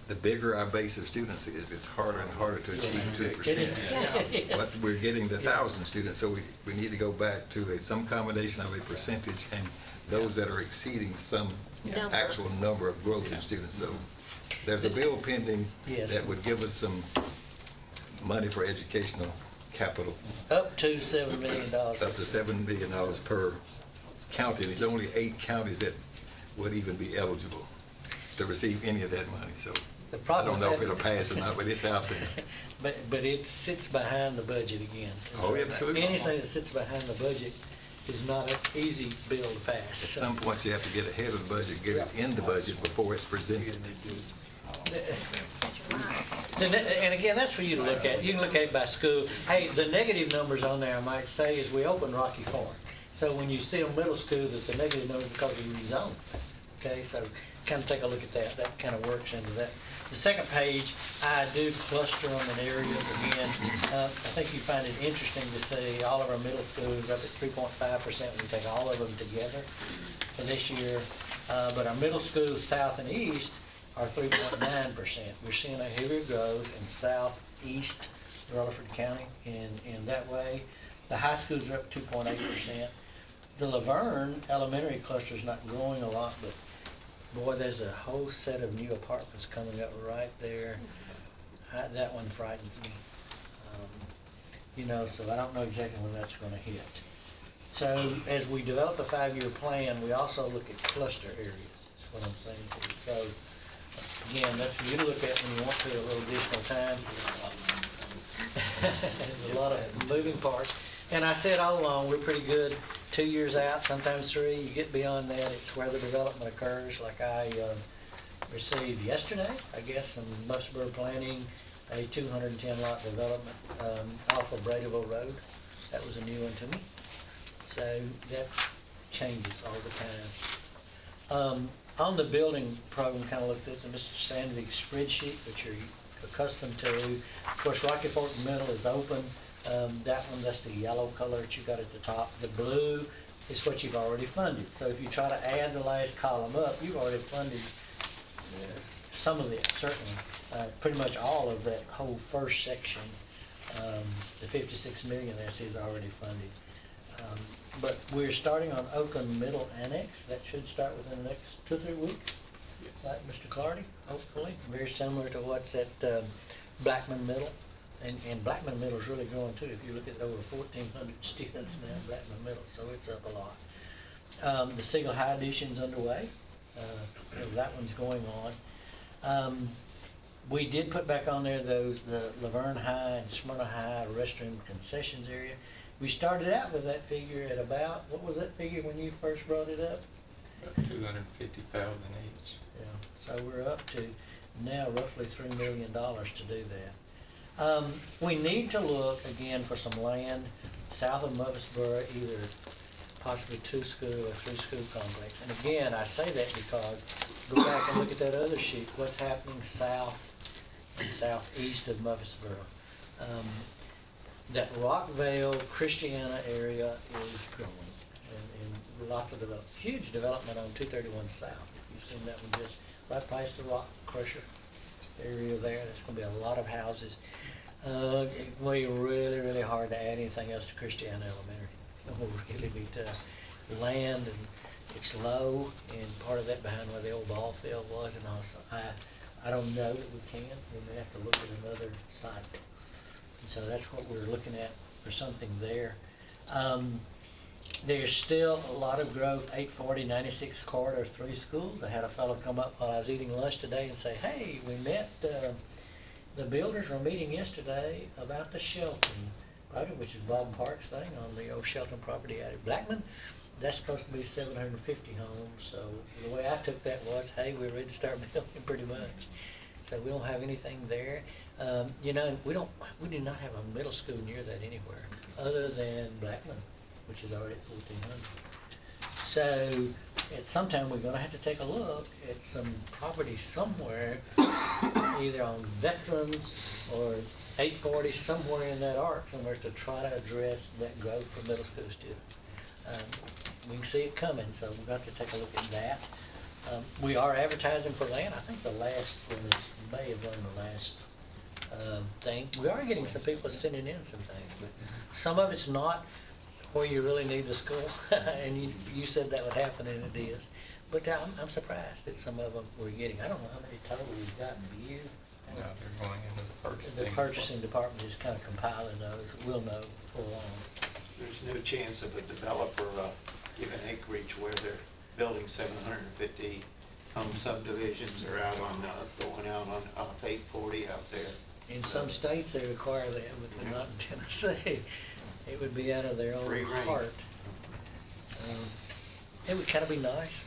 the bigger our base of students is, it's harder and harder to achieve 2%. But we're getting the 1,000 students, so we need to go back to some combination of a percentage and those that are exceeding some actual number of growth in students. So there's a bill pending that would give us some money for educational capital. Up to $7 million. Up to $7 million per county. There's only 8 counties that would even be eligible to receive any of that money. So I don't know if it'll pass or not, but it's out there. But it sits behind the budget again. Oh, absolutely. Anything that sits behind the budget is not an easy bill to pass. At some point, you have to get ahead of the budget, get it in the budget before it's presented. And again, that's for you to look at. You can look at it by school. Hey, the negative numbers on there, I might say, is we opened Rocky Ford. So when you see on middle school, that's a negative number because you rezoned. Okay, so kind of take a look at that. That kind of works into that. The second page, I do cluster them in areas again. I think you find it interesting to see all of our middle schools up at 3.5% when you take all of them together for this year. But our middle schools, south and east, are 3.9%. We're seeing a heavier growth in southeast Rutherford County in that way. The high schools are up 2.8%. The Laverne Elementary cluster is not growing a lot, but boy, there's a whole set of new apartments coming up right there. That one frightens me. You know, so I don't know exactly when that's gonna hit. So as we develop a 5-year plan, we also look at cluster areas, is what I'm saying to you. So again, that's for you to look at when you want to, a little additional time. There's a lot of moving parts. And I said all along, we're pretty good 2 years out, sometimes 3. You get beyond that, it's where the development occurs. Like I received yesterday, I guess, from Musburg Planning, a 210 lot development off of Bradyville Road. That was a new one to me. So that changes all the time. On the building program, kind of looked at this, Mr. Sandvik's spreadsheet, which you're accustomed to. Of course, Rocky Fork Middle is open. That one, that's the yellow color that you got at the top. The blue is what you've already funded. So if you try to add the last column up, you've already funded some of it, certainly. Pretty much all of that whole first section, the 56 million is already funded. But we're starting on Oakland Middle Annex. That should start within the next 2 or 3 weeks. Like Mr. Clardy, hopefully. Very similar to what's at Blackman Middle. And Blackman Middle is really growing too. If you look at over 1,400 students now in Blackman Middle, so it's up a lot. The Siegel High addition's underway. That one's going on. We did put back on there the Laverne High and Smyrna High restroom concessions area. We started out with that figure at about, what was that figure when you first brought it up? About 250,000 each. Yeah, so we're up to now roughly $3 million to do that. We need to look again for some land south of Murfreesboro, either possibly 2-school or 3-school complex. And again, I say that because go back and look at that other sheet. What's happening south and southeast of Murfreesboro? That Rockvale, Christiana area is growing, and lots of huge development on 231 South. If you've seen that one, just right past the Rock Crusher area there, there's going to be a lot of houses. It will be really, really hard to add anything else to Christiana Elementary. It will really be tough. Land, and it's low, and part of that behind where the old ball field was, and also I don't know that we can. We may have to look at another site. And so that's what we're looking at for something there. There's still a lot of growth, 840, 96 corridor, 3 schools. I had a fellow come up while I was eating lunch today and say, hey, we met, the builders were meeting yesterday about the Shelton project, which is Bob Park's thing on the old Shelton property out at Blackman. That's supposed to be 750 homes. So the way I took that was, hey, we're ready to start building pretty much. So we don't have anything there. You know, we do not have a middle school near that anywhere other than Blackman, which is already at 1,400. So at some time we're gonna have to take a look at some property somewhere, either on Veterans or 840, somewhere in that arc, somewhere to try to address that growth for middle school students. We can see it coming, so we've got to take a look at that. We are advertising for land. I think the last one may have run the last thing. We are getting some people sending in some things, but some of it's not where you really need the school. And you said that would happen, and it is. But I'm surprised that some of them we're getting. I don't know how many total we've gotten. Do you? No, they're going into the purchasing. The purchasing department is kind of compiling those. We'll know before long. There's no chance of a developer given acreage where they're building 750 home subdivisions or out on, going out on 840 out there. In some states, they require that, but not in Tennessee. It would be out of their own Free rein. heart. It would kind of be nice.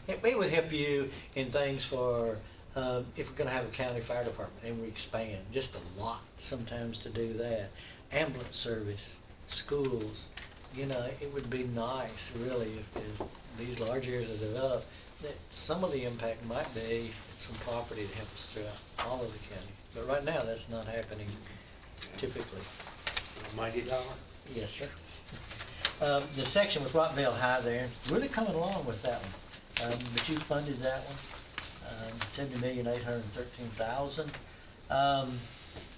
It would help you in things for, if we're going to have a county fire department and we expand, just a lot sometimes to do that. Ambulance service, schools, you know, it would be nice really if these large areas are developed, that some of the impact might be some property to help us throughout all of the county. But right now, that's not happening typically. Mighty dollar. Yes, sir. The section with Rockvale High there, really coming along with that one. But you funded that one. $70,813,000.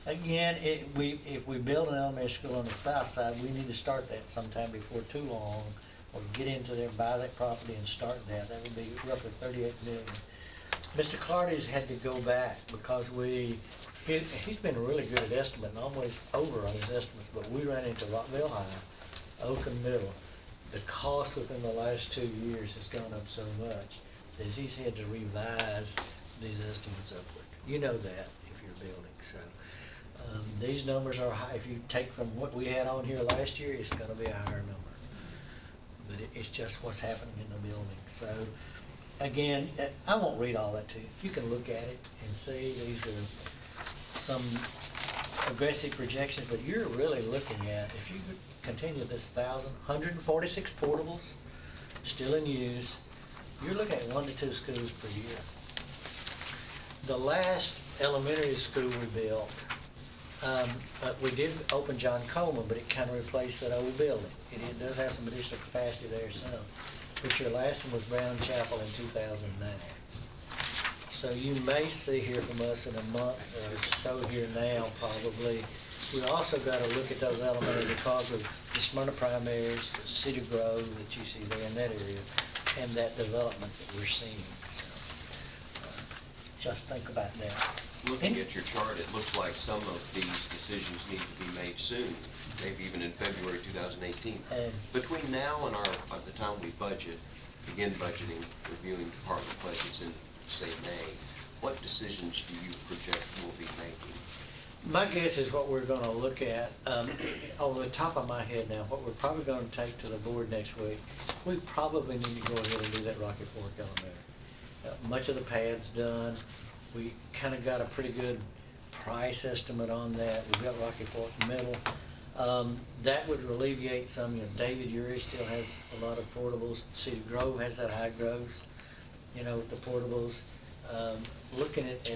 Again, if we build an elementary school on the south side, we need to start that sometime before too long, or get into there, buy that property and start that. That would be roughly $38 million. Mr. Clardy's had to go back because he's been really good at estimating, always over on his estimates, but we ran into Rockville High, Oakham Middle. The cost within the last 2 years has gone up so much that he's had to revise these estimates upward. You know that if you're building, so. These numbers are high. If you take from what we had on here last year, it's gonna be a higher number. But it's just what's happening in the building. So, again, I won't read all that to you. You can look at it and see these are some aggressive projections, but you're really looking at, if you continue this 146 portables still in use, you're looking at 1 to 2 schools per year. The last elementary school we built, we did open John Coleman, but it kind of replaced that old building. It does have some additional capacity there, so. But your last one was Brown Chapel in 2009. So you may see here from us in a month or so here now, probably. We also got to look at those elementary because of the Smyrna primaries, Cedar Grove that you see there in that area, and that development that we're seeing. So, just think about that. Looking at your chart, it looks like some of these decisions need to be made soon, maybe even in February 2018. Between now and the time we begin budgeting, reviewing department budgets in, say, May, what decisions do you project we'll be making? My guess is what we're going to look at, over the top of my head now, what we're probably going to take to the board next week, we probably need to go ahead and do that Rocky Fork Elementary. Much of the pad's done. We kind of got a pretty good price estimate on that. We've got Rocky Fork Middle. That would alleviate some. You know, David Urey still has a lot of portables. Cedar Grove has that high growth, you know, with the portables. Looking at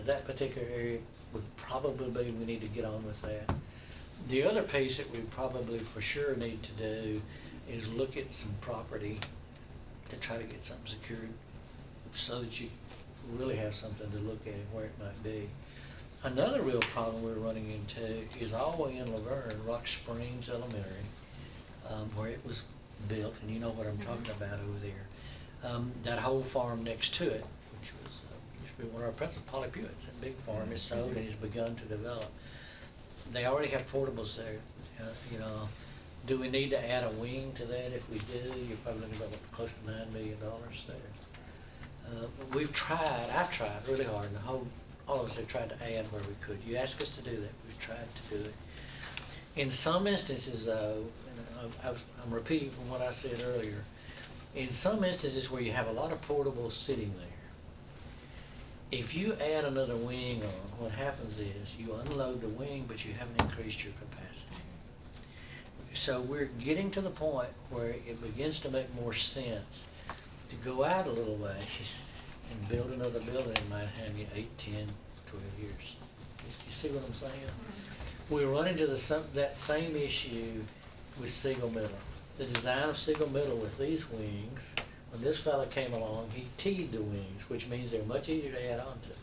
that particular area would probably be we need to get on with that. The other piece that we probably for sure need to do is look at some property to try to get something secured so that you really have something to look at where it might be. Another real problem we're running into is all the way in Laverne, Rock Springs Elementary, where it was built, and you know what I'm talking about over there. That whole farm next to it, which was used to be one of our principal, Polly Pewett's, that big farm is sold and has begun to develop. They already have portables there. You know, do we need to add a wing to that? If we do, you're probably looking about close to $9 million there. I've tried really hard, and all of us have tried to add where we could. You asked us to do that, we've tried to do it. In some instances though, and I'm repeating from what I said earlier, in some instances where you have a lot of portables sitting there, if you add another wing on, what happens is you unload the wing, but you haven't increased your capacity. So we're getting to the point where it begins to make more sense to go out a little ways and build another building. It might have you 8, 10, 12 years. You see what I'm saying? We run into that same issue with Siegel Middle. The design of Siegel Middle with these wings, when this fella came along, he teed the wings, which means they're much easier to add on to.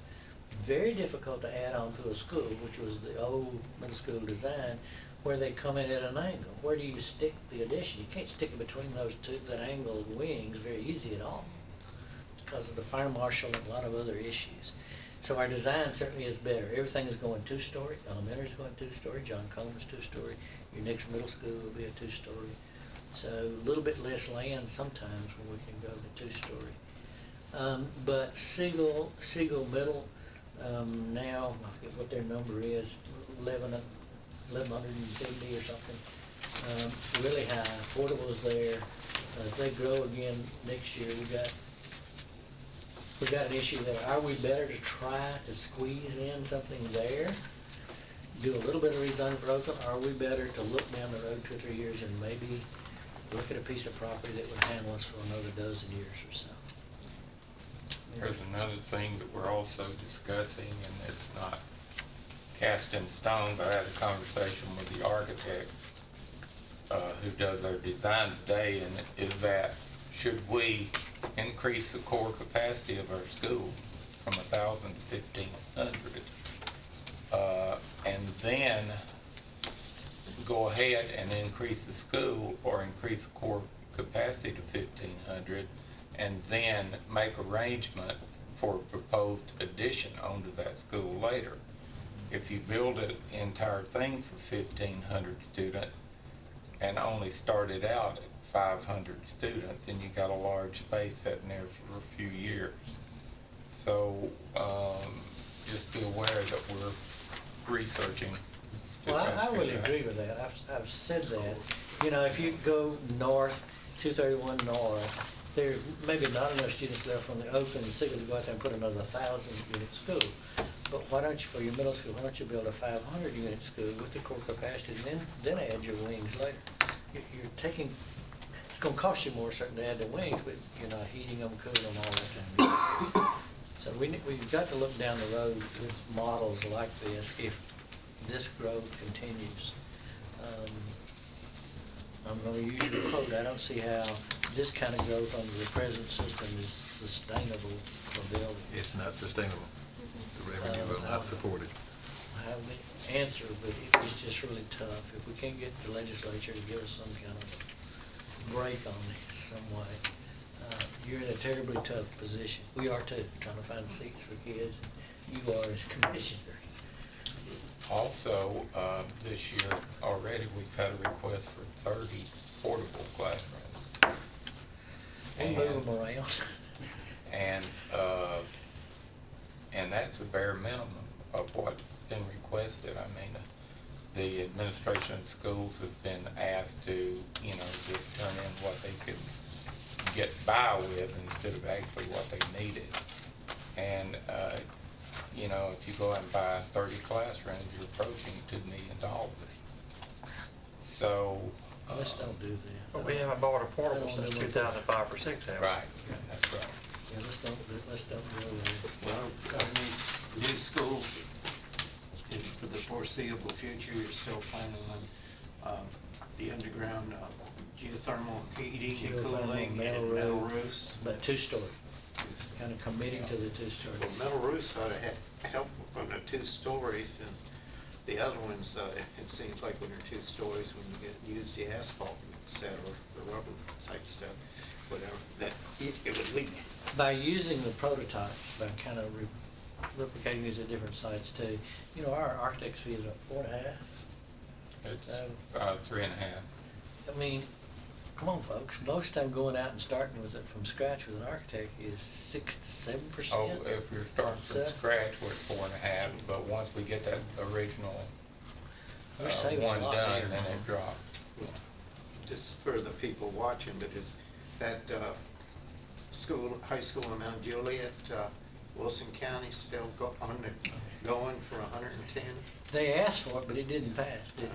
Very difficult to add on to a school, which was the old middle school design, where they come in at an angle. Where do you stick the addition? You can't stick it between those two, that angle of wings, very easy at all, because of the fire marshal and a lot of other issues. So our design certainly is better. Everything is going 2-story. Elementary's going 2-story. John Coleman's 2-story. Your next middle school will be a 2-story. So a little bit less land sometimes when we can go to 2-story. But Siegel Middle, now, I forget what their number is, 1170 or something. Really high. Portables there. If they grow again next year, we got an issue there. Are we better to try to squeeze in something there? Do a little bit of rezoning for Oakland? Or are we better to look down the road 2 or 3 years and maybe look at a piece of property that would handle us for another dozen years or so? There's another thing that we're also discussing, and it's not cast in stone, but I had a conversation with the architect who does our design today, and is that should we increase the core capacity of our school from 1,000 to 1,500. And then go ahead and increase the school or increase the core capacity to 1,500 and then make arrangement for a proposed addition onto that school later. If you build an entire thing for 1,500 students and only started out at 500 students, then you got a large space sitting there for a few years. So just be aware that we're researching. Well, I really agree with that. I've said that. You know, if you go north, 231 north, there may be not enough students left from the Oakland and Sigel to go out there and put another 1,000-unit school. But why don't you, for your middle school, why don't you build a 500-unit school with the core capacity and then add your wings later? You're taking, it's going to cost you more certainly to add the wings, but you're not heating them, cooling them, all that kind of stuff. So we've got to look down the road with models like this if this growth continues. I'm going to use your quote. I don't see how this kind of growth under the present system is sustainable for building. It's not sustainable. The revenue will not support it. I have the answer, but it's just really tough. If we can't get the legislature to give us some kind of break on this some way, you're in a terribly tough position. We are too, trying to find seats for kids. You are as commissioner. Also, this year already, we've had a request for 30 portable classrooms. We move them around. And that's the bare minimum of what's been requested. I mean, the administration of schools has been asked to, just turn in what they could get by with instead of actually what they needed. And, if you go out and buy 30 classrooms, you're approaching $2 million. So. Let's don't do that. But we haven't bought a portable since 2005 or 6, have we? Right, that's right. Yeah, let's don't go there. Well, on these new schools, for the foreseeable future, you're still planning on the underground geothermal heating and cooling and metal roofs? But two-story, kind of committing to the two-story. Well, metal roofs ought to help on the 2 stories, since the other ones, it seems like when they're 2 stories, when you use the asphalt, etc., the rubber type stuff, whatever, that it would leak. By using the prototypes, by kind of replicating these at different sites too, our architect's fee is what, 4.5? It's 3.5. I mean, come on, folks. Most time going out and starting with it from scratch with an architect is 6 to 7%. Oh, if you're starting from scratch, we're at 4.5, but once we get that original We're saving a one lot done, there. then it drops. Just for the people watching, but is that high school in Mount Juliet, Wilson County still going for 110? They asked for it, but it didn't pass, did it?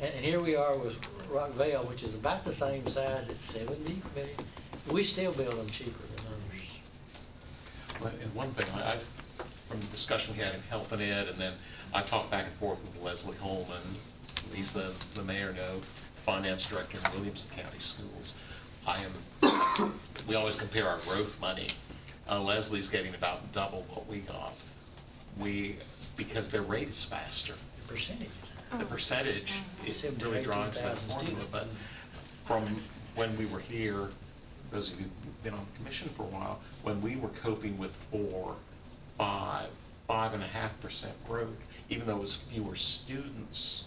And here we are with Rockvale, which is about the same size at 70 million. We still build them cheaper than others. Well, and one thing, from the discussion we had in Health and Ed, and then I talked back and forth with Leslie Holman, Lisa, the mayor, finance director in Williamson County Schools. We always compare our growth money. Leslie's getting about double what we got. Because their rate is faster. The percentage. The percentage, it really drives that 18,000 formula. students. But from when we were here, those of you who've been on the commission for a while, when we were coping with 5.5% growth, even though it was fewer students,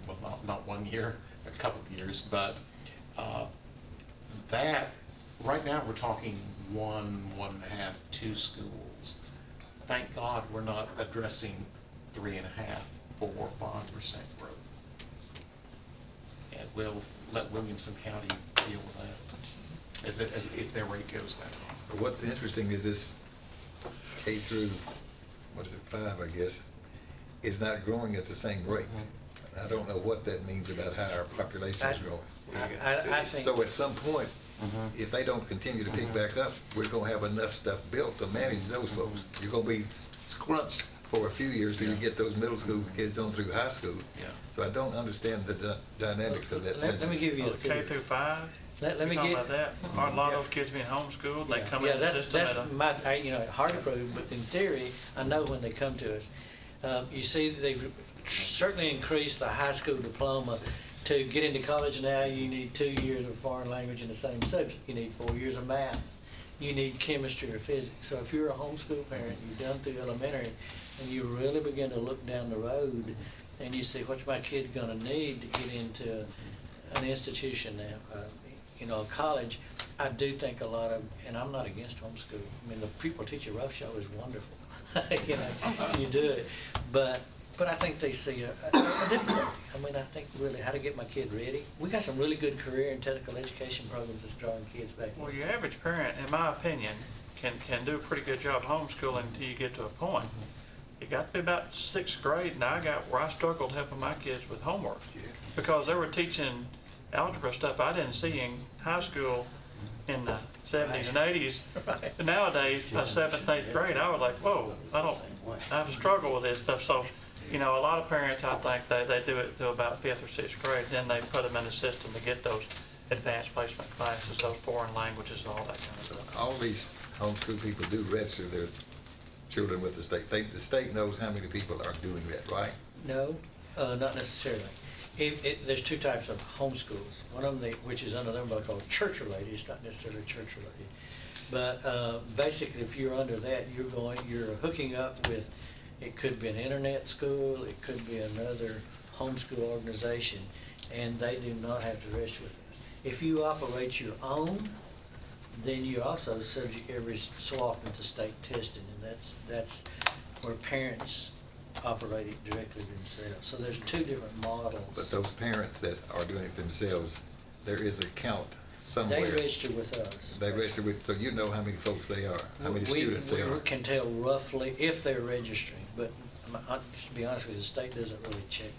well, not 1 year, a couple of years, but that, right now we're talking 1.5, 2 schools. Thank God we're not addressing 3.5, 4, 5% growth. And we'll let Williamson County deal with that, as if their rate goes that high. What's interesting is this K through, 5, I guess, is not growing at the same rate. I don't know what that means about how our population is growing. I think. So at some point, if they don't continue to pick back up, we're gonna have enough stuff built to manage those folks. You're gonna be scrunched for a few years till you get those middle school kids on through high school. Yeah. So I don't understand the dynamics of that Let me census. give you a K through figure. 5? Let me You're talking get. about that? Are a lot of those kids being homeschooled, they come Yeah, in the system at a? that's my, hard to prove, but in theory, I know when they come to us. You see, they've certainly increased the high school diploma. To get into college now, you need 2 years of foreign language in the same subject. You need 4 years of math. You need chemistry or physics. So if you're a homeschool parent, you're done through elementary, and you really begin to look down the road, and you see, what's my kid gonna need to get into an institution now? A college, I do think a lot of, and I'm not against homeschool. I mean, the pupil-teacher ratio is wonderful. You do it, but I think they see a difficulty. I mean, I think really how to get my kid ready. We got some really good career and technical education programs that's drawing kids back. Well, your average parent, in my opinion, can do a pretty good job homeschooling until you get to a point. It got to be about 6th grade, and I got where I struggled helping my kids with homework because they were teaching algebra stuff I didn't see in high school in the 70s and 80s. But nowadays, by 7th and 8th grade, I was like, whoa, I have to struggle with this stuff. So, a lot of parents, I think, they do it till about 5th or 6th grade. Then they put them in the system to get those advanced placement classes, those foreign languages, and all that kind of stuff. All these homeschool people do register their children with the state. The state knows how many people are doing that, right? No, not necessarily. There's 2 types of homeschools. One of them, which is under them, called church-related. It's not necessarily church-related. But basically, if you're under that, you're hooking up with, it could be an internet school, it could be another homeschool organization, and they do not have to register with us. If you operate your own, then you're also subject every so often to state testing, and that's where parents operate it directly themselves. So there's 2 different models. But those parents that are doing it themselves, there is a count somewhere. They register with us. They register with, so you know how many folks they are, how many students they are. We can tell roughly if they're registering, but just to be honest with you, the state doesn't really check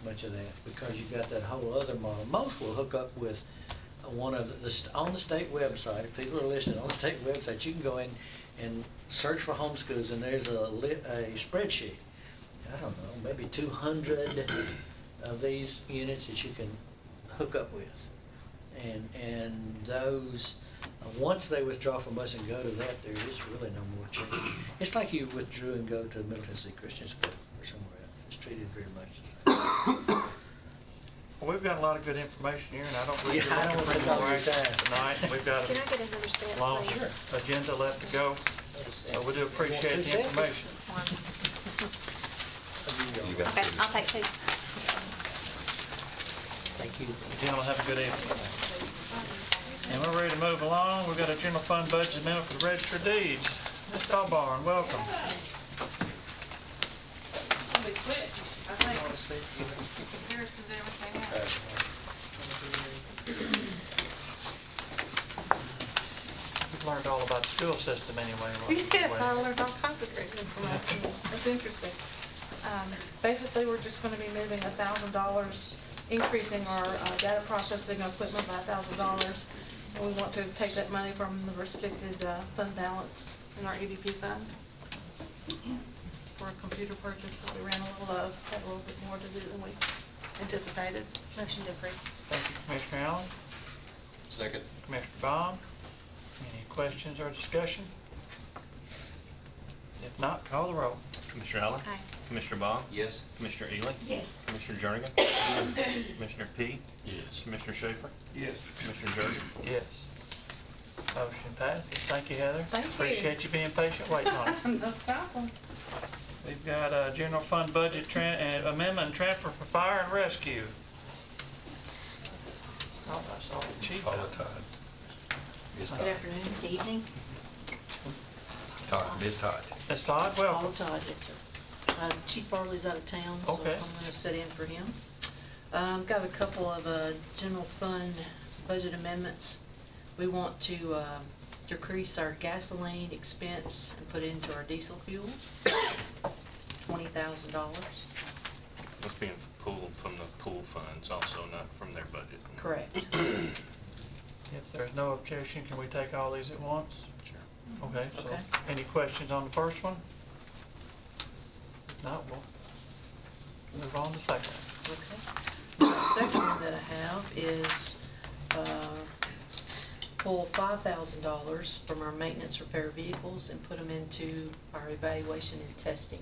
much of that because you've got that whole other model. Most will hook up with one of on the state website. If people are listening, on the state website, you can go in and search for homeschools, and there's a spreadsheet. I don't know, maybe 200 of these units that you can hook up with. And those, once they withdraw from us and go to that, there is really no more checking. It's like you withdrew and go to Middle Tennessee Christian School or somewhere else. It's treated very much the same. Well, we've got a lot of good information here, and I don't believe Yeah, I don't we're want to more take all your action time. tonight. We've got Can I get another set, a long please? agenda left to go. So we do appreciate the information. One. You got Okay, I'll take 2. Thank you. Gentlemen, have a good evening. And we're ready to move along. We've got a general fund budget amendment for the register of deeds. Ms. Albarn, welcome. It'll be quick, I think. Comparisons, everything else. We've learned all about the school system anyway. Yes, I learned all kinds of great information. It's interesting. Basically, we're just going to be moving $1,000, increasing our data processing equipment by $1,000. And we want to take that money from the restricted fund balance in our EDP fund for a computer purchase that we ran a little of, had a little bit more to do than we anticipated. Motion to approve. Thank you, Commissioner Allen. Second. Commissioner Baum. Any questions or discussion? If not, call the roll. Commissioner Allen? Aye. Commissioner Baum? Yes. Commissioner Ely? Yes. Commissioner Jernigan? Commissioner P? Yes. Commissioner Schaefer? Yes. Commissioner Jordan? Yes. Motion passes. Thank you, Heather. Thank you. Appreciate you being patient waiting on it. No problem. We've got a general fund budget amendment and transfer for fire and rescue. Oh, I saw the chief Paula out. Todd. Ms. Good Todd. afternoon, good evening. Todd, Ms. Todd. Ms. Todd, Paul welcome. Todd, yes, sir. Chief Barley's out of town, so I'm Okay. going to sit in for him. Got a couple of general fund budget amendments. We want to decrease our gasoline expense and put it into our diesel fuel, $20,000. It's being pulled from the pool funds also, not from their budget. Correct. If there's no objection, can we take all these at once? Sure. Okay, so Okay. any questions on the first one? If not, we'll move on to the second. Okay. The second one that I have is pull $5,000 from our maintenance repair vehicles and put them into our evaluation and testing.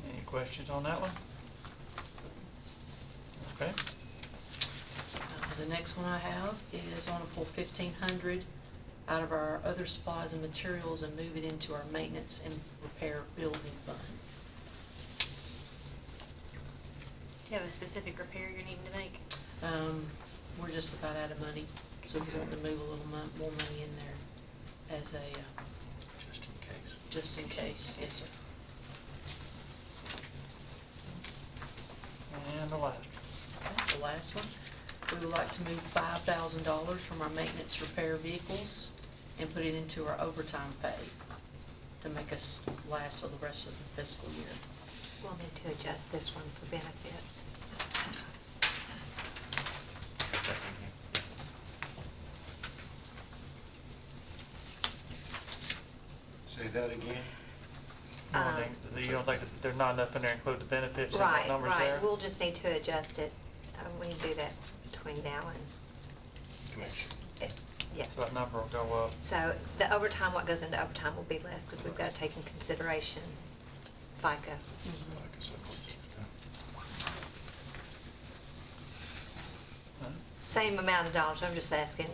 Any questions on that one? Okay. The next one I have is I want to pull $1,500 out of our other supplies and materials and move it into our maintenance and repair building fund. Do you have a specific repair you're needing to make? We're just about out of money, so we want to move a little more money in there as a, Just in case. just in case, yes, sir. And the last. Okay, the last one, we would like to move $5,000 from our maintenance repair vehicles and put it into our overtime pay to make us last for the rest of the fiscal year. We'll need to adjust this one for benefits. Say that again? You don't think that there's not enough in there to include the benefits and the Right, numbers there? right. We'll just need to adjust it. We can do that between now and, yes. So that number will go up. So the overtime, what goes into overtime will be less because we've got to take in consideration FICA. Same amount of dollars, I'm just asking,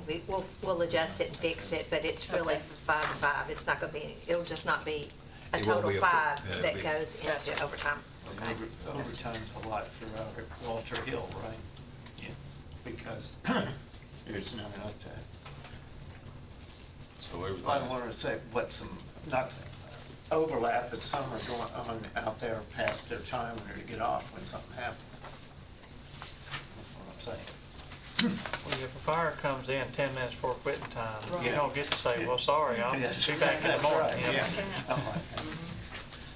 we'll adjust it and fix it, but it's really Okay. for 5 and 5. It's not gonna be, it'll just not be a It won't total be a 5 yeah, it'll that be- goes into Gotcha. overtime. Overtime's a lot for Walter Hill, right? Yeah. Because there's not enough to, So everything. I don't want to say what some, not overlap, but some are going on out there past their time and they're to get off when something happens. That's what I'm saying. Well, if a fire comes in 10 minutes before quitting time, you Right. don't get to say, well, sorry, I'll That's be back in the right, morning. that's you know? right, yeah. Something like that.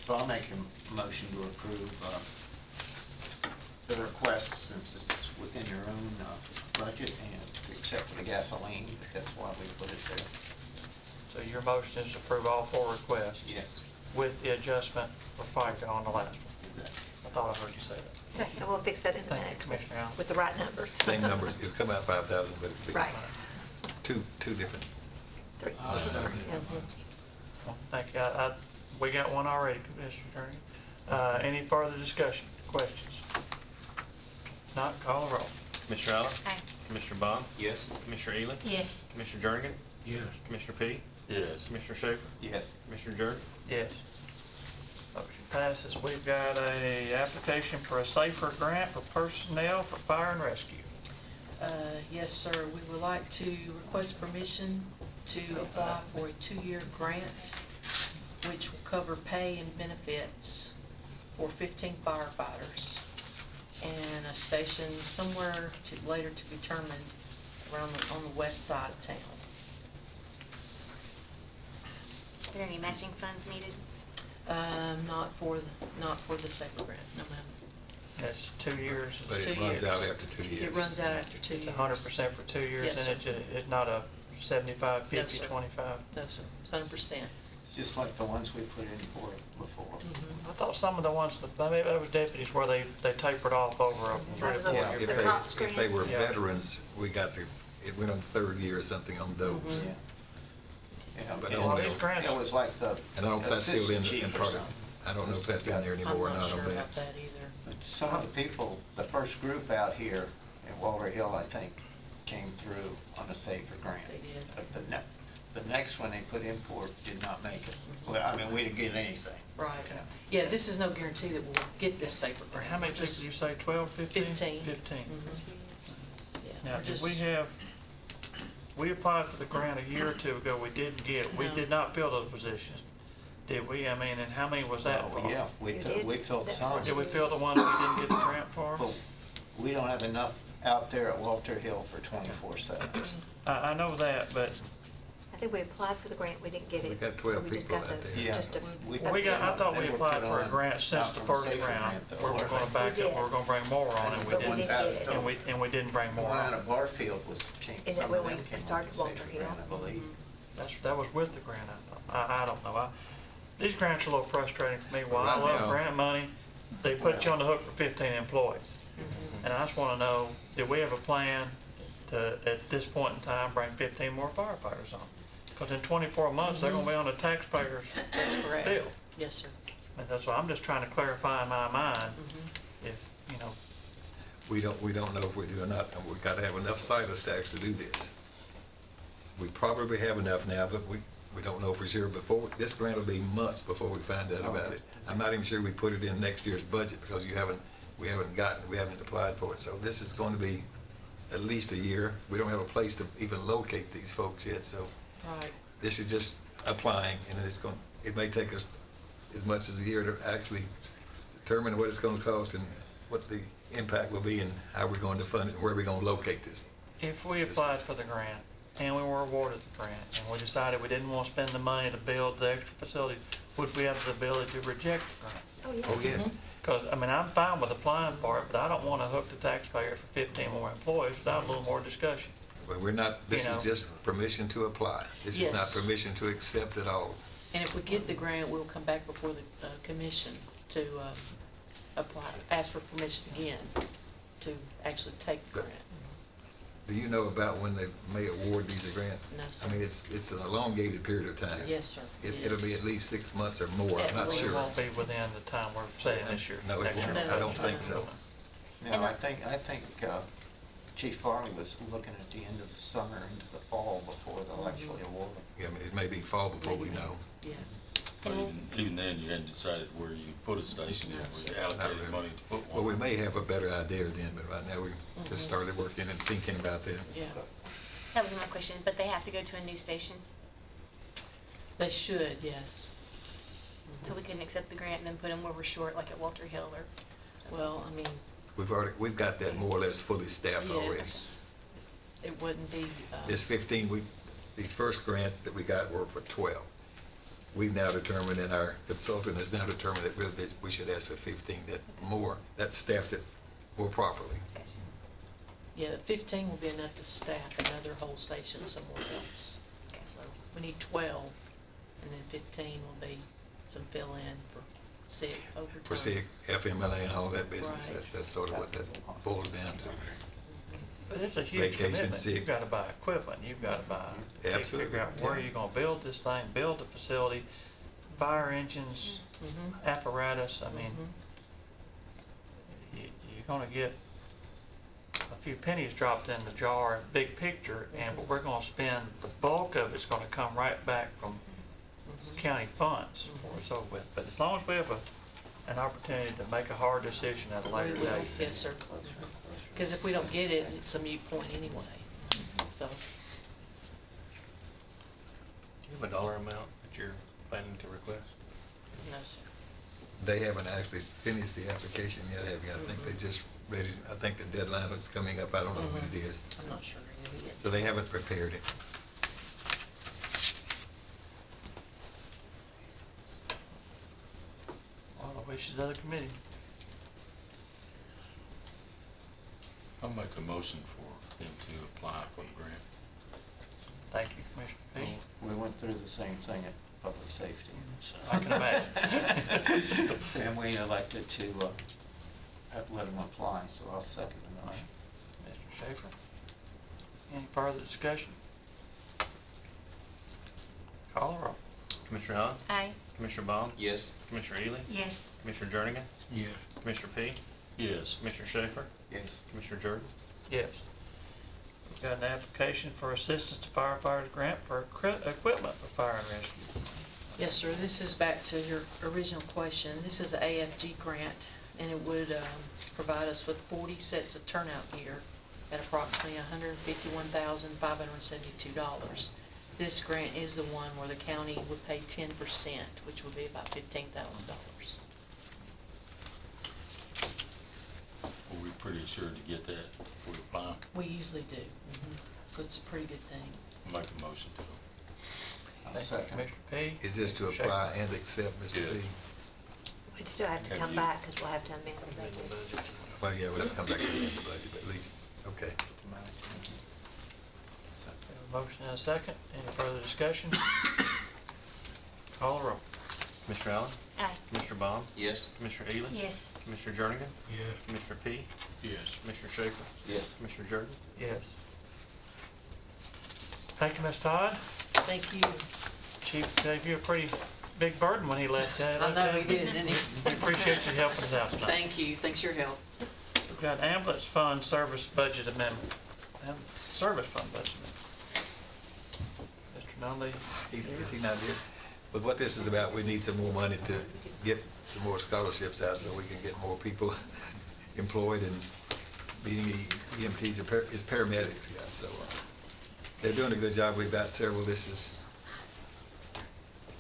So I'll make a motion to approve the request since it's within your own budget and except for the gasoline, but that's why we put it there. So your motion is to approve all 4 requests Yes. with the adjustment for FICA on the last one. Exactly. I thought I heard you say that. And we'll fix that in the Thank you, minutes Commissioner Allen. with the right numbers. Same numbers, it'll come out 5,000, but it'll be Right. two different. 3. numbers. Well, thank you. We got one already, Commissioner Attorney. Any further discussion, questions? Not, call the roll. Commissioner Allen? Aye. Commissioner Bond? Yes? Commissioner Ely? Yes. Commissioner Jernigan? Yes. Commissioner P? Yes. Commissioner Schaefer? Yes. Commissioner Jordan? Yes. Motion passes. We've got a application for a SAFER grant for personnel for fire and rescue. Yes, sir. We would like to request permission to apply for a 2-year grant, which will cover pay and benefits for 15 firefighters and a station somewhere later to be determined on the west side of town. Are there any matching funds needed? Not for the SAFER grant, no ma'am. That's 2 years. But it 2 runs out years. after 2 years. It runs out after 2 It's years. 100% for 2 years, Yes, and sir. it's not a 75, 50, sir. 25. No, sir, it's 100%. It's just like the ones we put in for before. I thought some of the ones, maybe that was deputies where they tapered off over a 3 or was 4 over year If the period. cops they, if they were Yeah. veterans, we got it went on 3rd year or something on those. Mhm. Yeah. Yeah, But it on was- those grants- It was like the And I don't know if that's still assistant in chief or part of, something. I don't know if that's in there I'm anymore or not not sure on that. about that either. But some of the people, the first group out here in Walter Hill, I think, came through on a SAFER grant. They did. But the next one they put in for did not make it. Well, I mean, we didn't get anything. Right. Yeah, this is no guarantee that we'll get this SAFER grant. How many We're people just- did you say, 12, 15? 15. 15. Yeah, Now, we're did just- we applied for the grant a year or 2 ago, we didn't get, we No. did not fill those positions, did we? I mean, and how many was that Well, for? yeah, we You filled- did? we filled That's some. what Did we fill the ones we didn't get the grant for? But we don't have enough out there at Walter Hill for 24/7. I know that, but I think we applied for the grant, we didn't get it. We got so 12 we just people got out the- there. Yeah. just a- we got, I thought They we were applied put for a on grant since out the from first SAFER round, grant, though. where we're gonna We back up, did. we're gonna bring more on, and we The We ones didn't. didn't out get it. And we didn't bring more One out on. of Barfield came, Is some that of when them we came started off the Walter SAFER Hill? grant, I believe. That was with the grant, I thought. I don't know. These grants are a little frustrating for me. While I Right love now- grant money, they put you on the hook for 15 employees. And I just want to know, do we have a plan to, at this point in time, bring 15 more firefighters on? Because in 24 months, they're going to be on the taxpayers' That's correct. bill. Yes, sir. And that's why I'm just trying to clarify in my mind, Mm-hmm. if, you know, We don't know if we do or not, and we've got to have enough site stacks to do this. We probably have enough now, but we don't know for sure. Before, this grant will be months before we find out about it. I'm not even sure we put it in next year's budget because we haven't applied for it. So this is going to be at least a year. We don't have a place to even locate these folks yet, so Right. this is just applying, and it may take us as much as a year to actually determine what it's going to cost and what the impact will be and how we're going to fund it and where we're going to locate this. if we applied for the grant and we were awarded the grant and we decided we didn't want to spend the money to build the extra facility, would we have the ability to reject the grant? Oh, yes. Because, I mean, I'm fine with applying for it, but I don't want to hook the taxpayer for 15 more employees without a little more discussion. But we're not, this You know. is just permission to apply. This is not Yes. permission to accept at all. And if we get the grant, we'll come back before the commission to apply, ask for permission again to actually take the But- grant. Do you know about when they may award these grants? No, sir. I mean, it's an elongated period of time. Yes, sir. It'll be Yes. at least 6 months or more, I'm At not least. sure. It won't be within the time we're saying this year. No, it next won't. year. I don't think so. No, I think Chief Farley was looking at the end of the summer into the fall before they'll actually award them. Yeah, I mean, it may be fall before we know. Yeah. But even then, you hadn't decided where you put a station yet, where you allocated money to put one. Well, we may have a better idea then, but right now we just started working and thinking about that. Yeah. That was my question, but they have to go to a new station, They should, yes. so we couldn't accept the grant and then put them where we're short, like at Walter Hill or. Well, I mean, We've got that more or less fully staffed already. yes, it wouldn't be, This 15, these first grants that we got were for 12. We've now determined, and our consultant has now determined that we should ask for 15, that staffs it more properly. yeah, 15 will be enough to staff another whole station somewhere else. So we need 12, and then 15 will be some fill-in for sick overtime. For SIG, FMLA and all that business, Right. that's sort of what that boils down to. But it's a huge Vacation, commitment. sick. You've got to buy equipment, you've got to buy, Absolutely, figure out where yeah. you're going to build this thing, build the facility, fire engines, Mhm. apparatus. I mean, you're going to get a few pennies dropped in the jar, big picture, and what we're going to spend, the bulk of it's going to come right back from county funds before it's over with. But as long as we have an opportunity to make a hard decision at a later We will. date. Yes, sir. Because if we don't get it, it's a moot point anyway, so. Do you have a dollar amount that you're planning to request? No, sir. They haven't actually finished the application yet, have you? I think they just ready, I think the deadline is coming up, I don't know when it is. I'm not sure yet. So they haven't prepared it. All the wishes of the committee. I'll make a motion for him to apply for the grant. Thank you, Commissioner Peay. We went through the same thing at public safety. So. I can imagine. And we elected to let them apply, so I'll second the motion. Mr. Schaefer, any further discussion? Call the roll. Commissioner Hahn? Aye. Commissioner Baum? Yes. Commissioner Ely? Yes. Commissioner Jernigan? Yes. Commissioner Peay? Yes. Commissioner Schaefer? Yes. Commissioner Jordan? Yes. We've got an application for assistance to firefighters grant for equipment for fire and rescue. Yes, sir, this is back to your original question. This is an AFG grant, and it would provide us with 40 sets of turnout gear at approximately $151,572. This grant is the one where the county would pay 10%, which would be about $15,000. Are we pretty assured to get that if we apply? We usually do, so it's a pretty good thing. Make a motion to. I'll Thank you, second. Commissioner Peay. Is this to apply and accept, Mr. Yeah. P? We'd still have to Have come you- back because we'll have to amend the budget. Well, yeah, we'll have to come back to the end of the budget, but at least, okay. We have a motion and a second. Any further discussion? Call the roll. Commissioner Allen? Aye. Commissioner Baum? Yes? Commissioner Ely? Yes. Commissioner Jernigan? Yes. Commissioner P? Yes. Commissioner Schaefer? Yes. Commissioner Jordan? Yes. Thank you, Ms. Todd. Thank you. Chief gave you a pretty big burden when he left that. I know he did, didn't he? We appreciate you helping us out tonight. Thank you. Thanks for your help. We've got ambulance fund service budget amendment. Service fund budget amendment. Mr. Nunley? Is he not here? But what this is about, we need some more money to get some more scholarships out so we can get more people employed and being EMTs is paramedics, yeah, so they're doing a good job. We've got several. We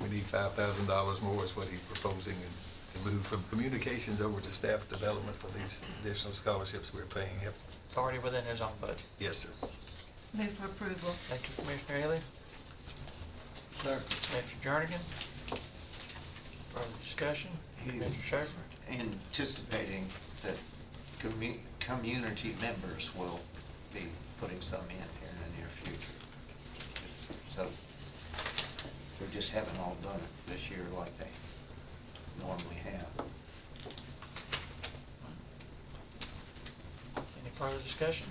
need $5,000 more is what he's proposing, and to move from communications over to staff development for these additional scholarships we're paying him. It's already within his own budget. Yes, sir. Move for approval. Thank you, Commissioner Ely. Sir. Commissioner Jernigan. Further discussion? Commissioner Schaefer? Anticipating that community members will be putting some in here in the near future. So we just haven't all done it this year like they normally have. Any further discussion?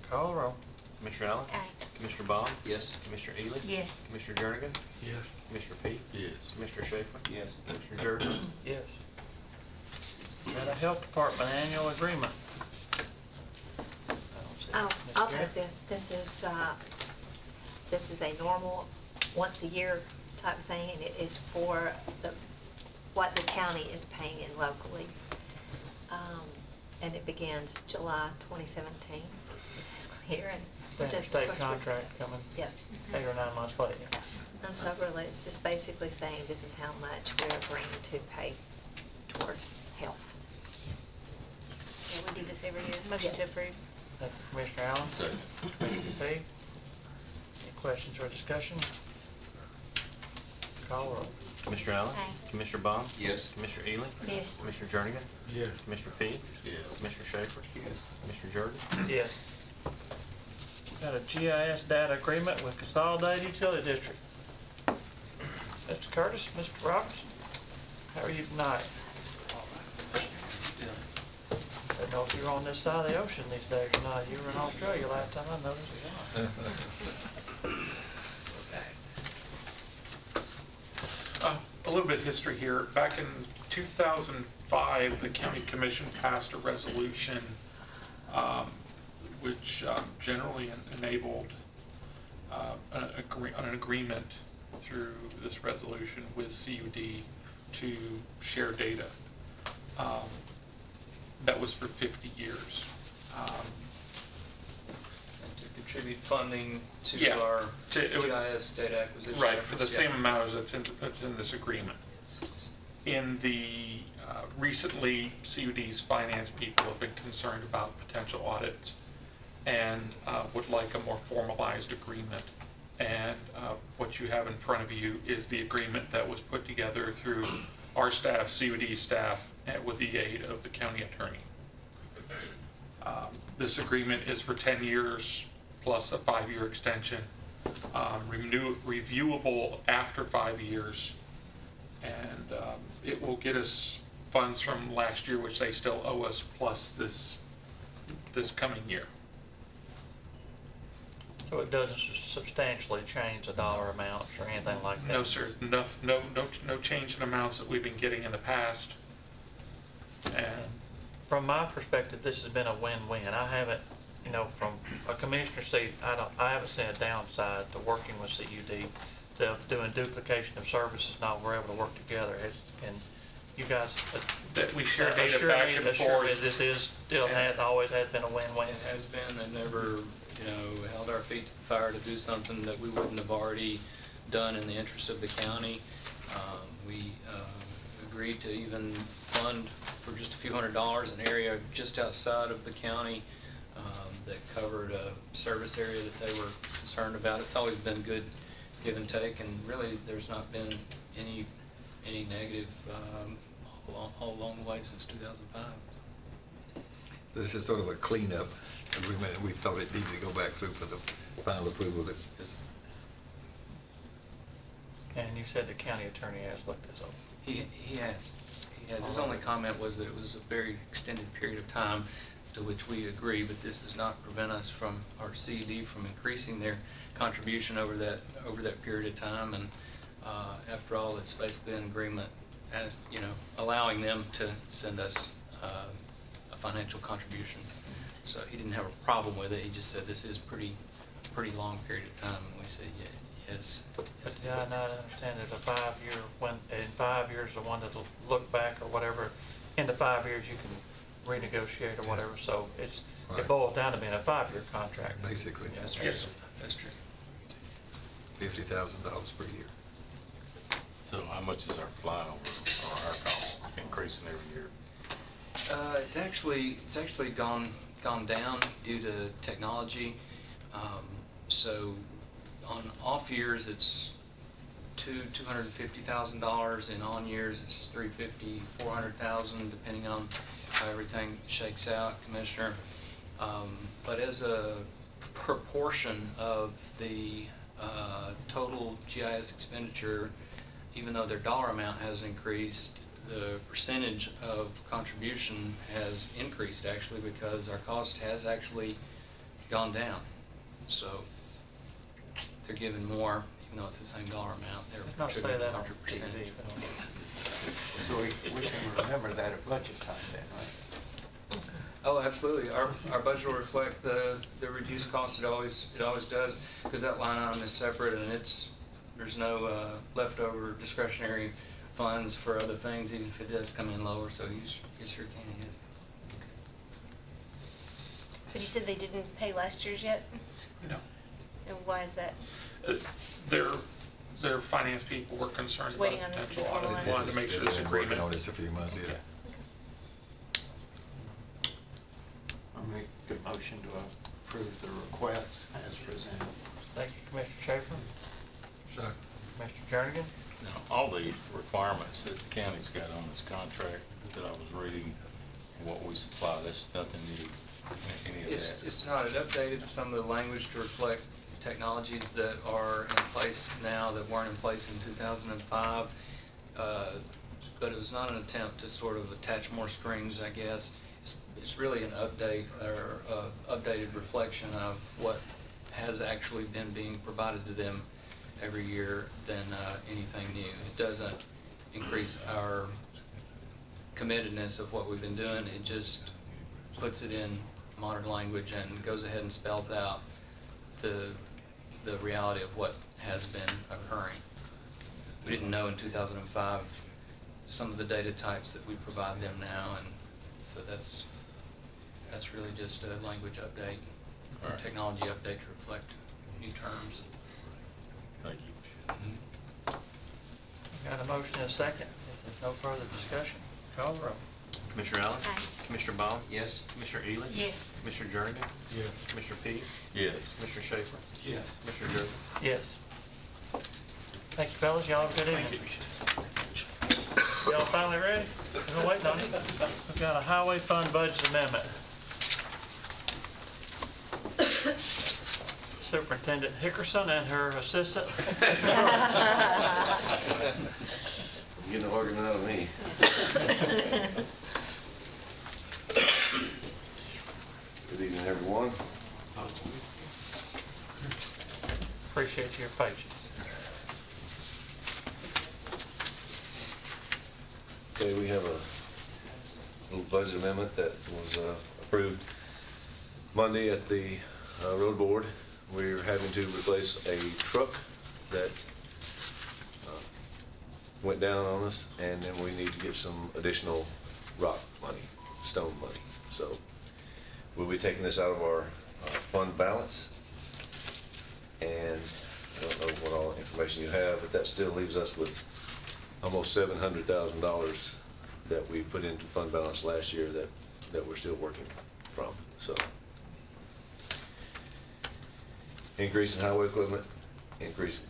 Call the roll. Commissioner Allen? Aye. Commissioner Baum? Yes? Commissioner Ely? Yes. Commissioner Jernigan? Yes. Commissioner P? Yes. Commissioner Schaefer? Yes. Commissioner Jordan? Yes. Got a health department annual agreement. I don't see Oh, Ms. I'll Garrett. take this. This is a normal, once a year type of thing, and it is for what the county is paying in locally. And it begins July 2017 fiscal year. And we're Then just- state of course, we're- contract coming Yes. 8 or 9 months later. Yes. And so really, it's just basically saying this is how much we're agreeing to pay towards health. Yeah, we do this every year. Motion to Yes. approve. Thank you, Commissioner Allen. Second. Commissioner P. Any questions or discussion? Call roll. Commissioner Allen? Aye. Commissioner Baum? Yes. Commissioner Ely? Yes. Commissioner Jernigan? Yes. Commissioner P? Yes. Commissioner Schaefer? Yes. Commissioner Jordan? Yes. Got a GIS data agreement with Consolidated Utility District. Mr. Curtis, Mr. Roberts, how are you tonight? I don't know if you're on this side of the ocean these days or not. You were in Australia last time I noticed. A little bit of history here. Back in 2005, the county commission passed a resolution which generally enabled an agreement through this resolution with CUD to share data. That was for 50 years. And to contribute funding to Yeah, our it would- GIS data acquisition. Right, for the efforts, same yeah. amount as that's in this agreement. In the, recently, CUD's finance people have been concerned about potential audits and would like a more formalized agreement. And what you have in front of you is the agreement that was put together through our staff, CUD staff, and with the aid of the county attorney. This agreement is for 10 years plus a 5-year extension, reviewable after 5 years, and it will get us funds from last year, which they still owe us, plus this coming year. So it doesn't substantially change the dollar amounts or anything like that? No, sir, no change in amounts that we've been getting in the past. And From my perspective, this has been a win-win. I haven't, from a commissioner seat, I haven't seen a downside to working with CUD, to doing duplication of services, now we're able to work together. And you guys. That we share data assure back me- and assure me forth. This is, still had, always has been a win-win. It has been, and never, held our feet to the fire to do something that we wouldn't have already done in the interest of the county. We agreed to even fund for just a few $100s an area just outside of the county that covered a service area that they were concerned about. It's always been good give and take, and really there's not been any negative all along the way since 2005. This is sort of a cleanup agreement, and we thought it needed to go back through for the final approval. And you said the county attorney has looked this over. He has. He has. His only comment was that it was a very extended period of time, to which we agree, but this does not prevent us from, our CED, from increasing their contribution over that period of time. And after all, it's basically an agreement, as you know, allowing them to send us a financial contribution. So he didn't have a problem with it. He just said this is pretty long period of time, and we said yes. But yeah, I not understand there's a 5-year, when in 5 years, the one that'll look back or whatever, in the 5 years you can renegotiate or whatever, so it Right. boils down to being a 5-year contract. Basically. That's true. Yes. That's true. $50,000 per year. So how much is our flyover or our cost increasing every year? It's actually gone down due to technology. So on off years, it's $250,000. In on years, it's $350,000, $400,000, depending on how everything shakes out, Commissioner. But as a proportion of the total GIS expenditure, even though their dollar amount has increased, the percentage of contribution has increased actually, because our cost has actually gone down. So they're giving more, even though it's the same dollar amount. They're Let's not say contributing that on larger percentage. TV. So we can remember that at budget time then, right? Oh, absolutely. Our budget will reflect the reduced cost. It always does, because that line item is separate, and there's no leftover discretionary funds for other things, even if it does come in lower. So you sure can. Yes. But you said they didn't pay last year's yet? No. And why is that? Their finance people were concerned about Waiting on this to be potential audit. They formalized. wanted to make sure They've this been working agreement. on this a few months, yeah. I'll make a motion to approve the request as presented. Thank you, Commissioner Schaefer. Second. Commissioner Jernigan? Now, all the requirements that the county's got on this contract that I was reading, what we supply, that's nothing new, any of that. It's not. It updated some of the language to reflect technologies that are in place now that weren't in place in 2005. But it was not an attempt to sort of attach more strings, I guess. It's really an update or updated reflection of what has actually been being provided to them every year than anything new. It doesn't increase our committedness of what we've been doing. It just puts it in modern language and goes ahead and spells out the reality of what has been occurring. We didn't know in 2005 some of the data types that we provide them now, and so that's really just a language update, All right. technology update to reflect new terms. Thank you. Got a motion and a second. If there's no further discussion, call the roll. Commissioner Allen? Aye. Commissioner Baum? Yes? Commissioner Ely? Yes. Commissioner Jernigan? Yes. Commissioner Peak? Yes. Commissioner Schaefer? Yes. Commissioner Joseph? Yes. Thank you, fellas. Y'all have a good Thank evening. you. Y'all finally ready? We've been waiting on you. We've got a highway fund budget amendment. Superintendent Hickerson and her assistant. You're not arguing out of me. Good evening, everyone. Appreciate your patience. Okay, we have a little budget amendment that was approved Monday at the road board. We're having to replace a truck that went down on us, and then we need to get some additional rock money, stone money. So we'll be taking this out of our fund balance. And I don't know what all information you have, but that still leaves us with almost $700,000 that we put into fund balance last year that we're still working from. So increase in highway equipment, increase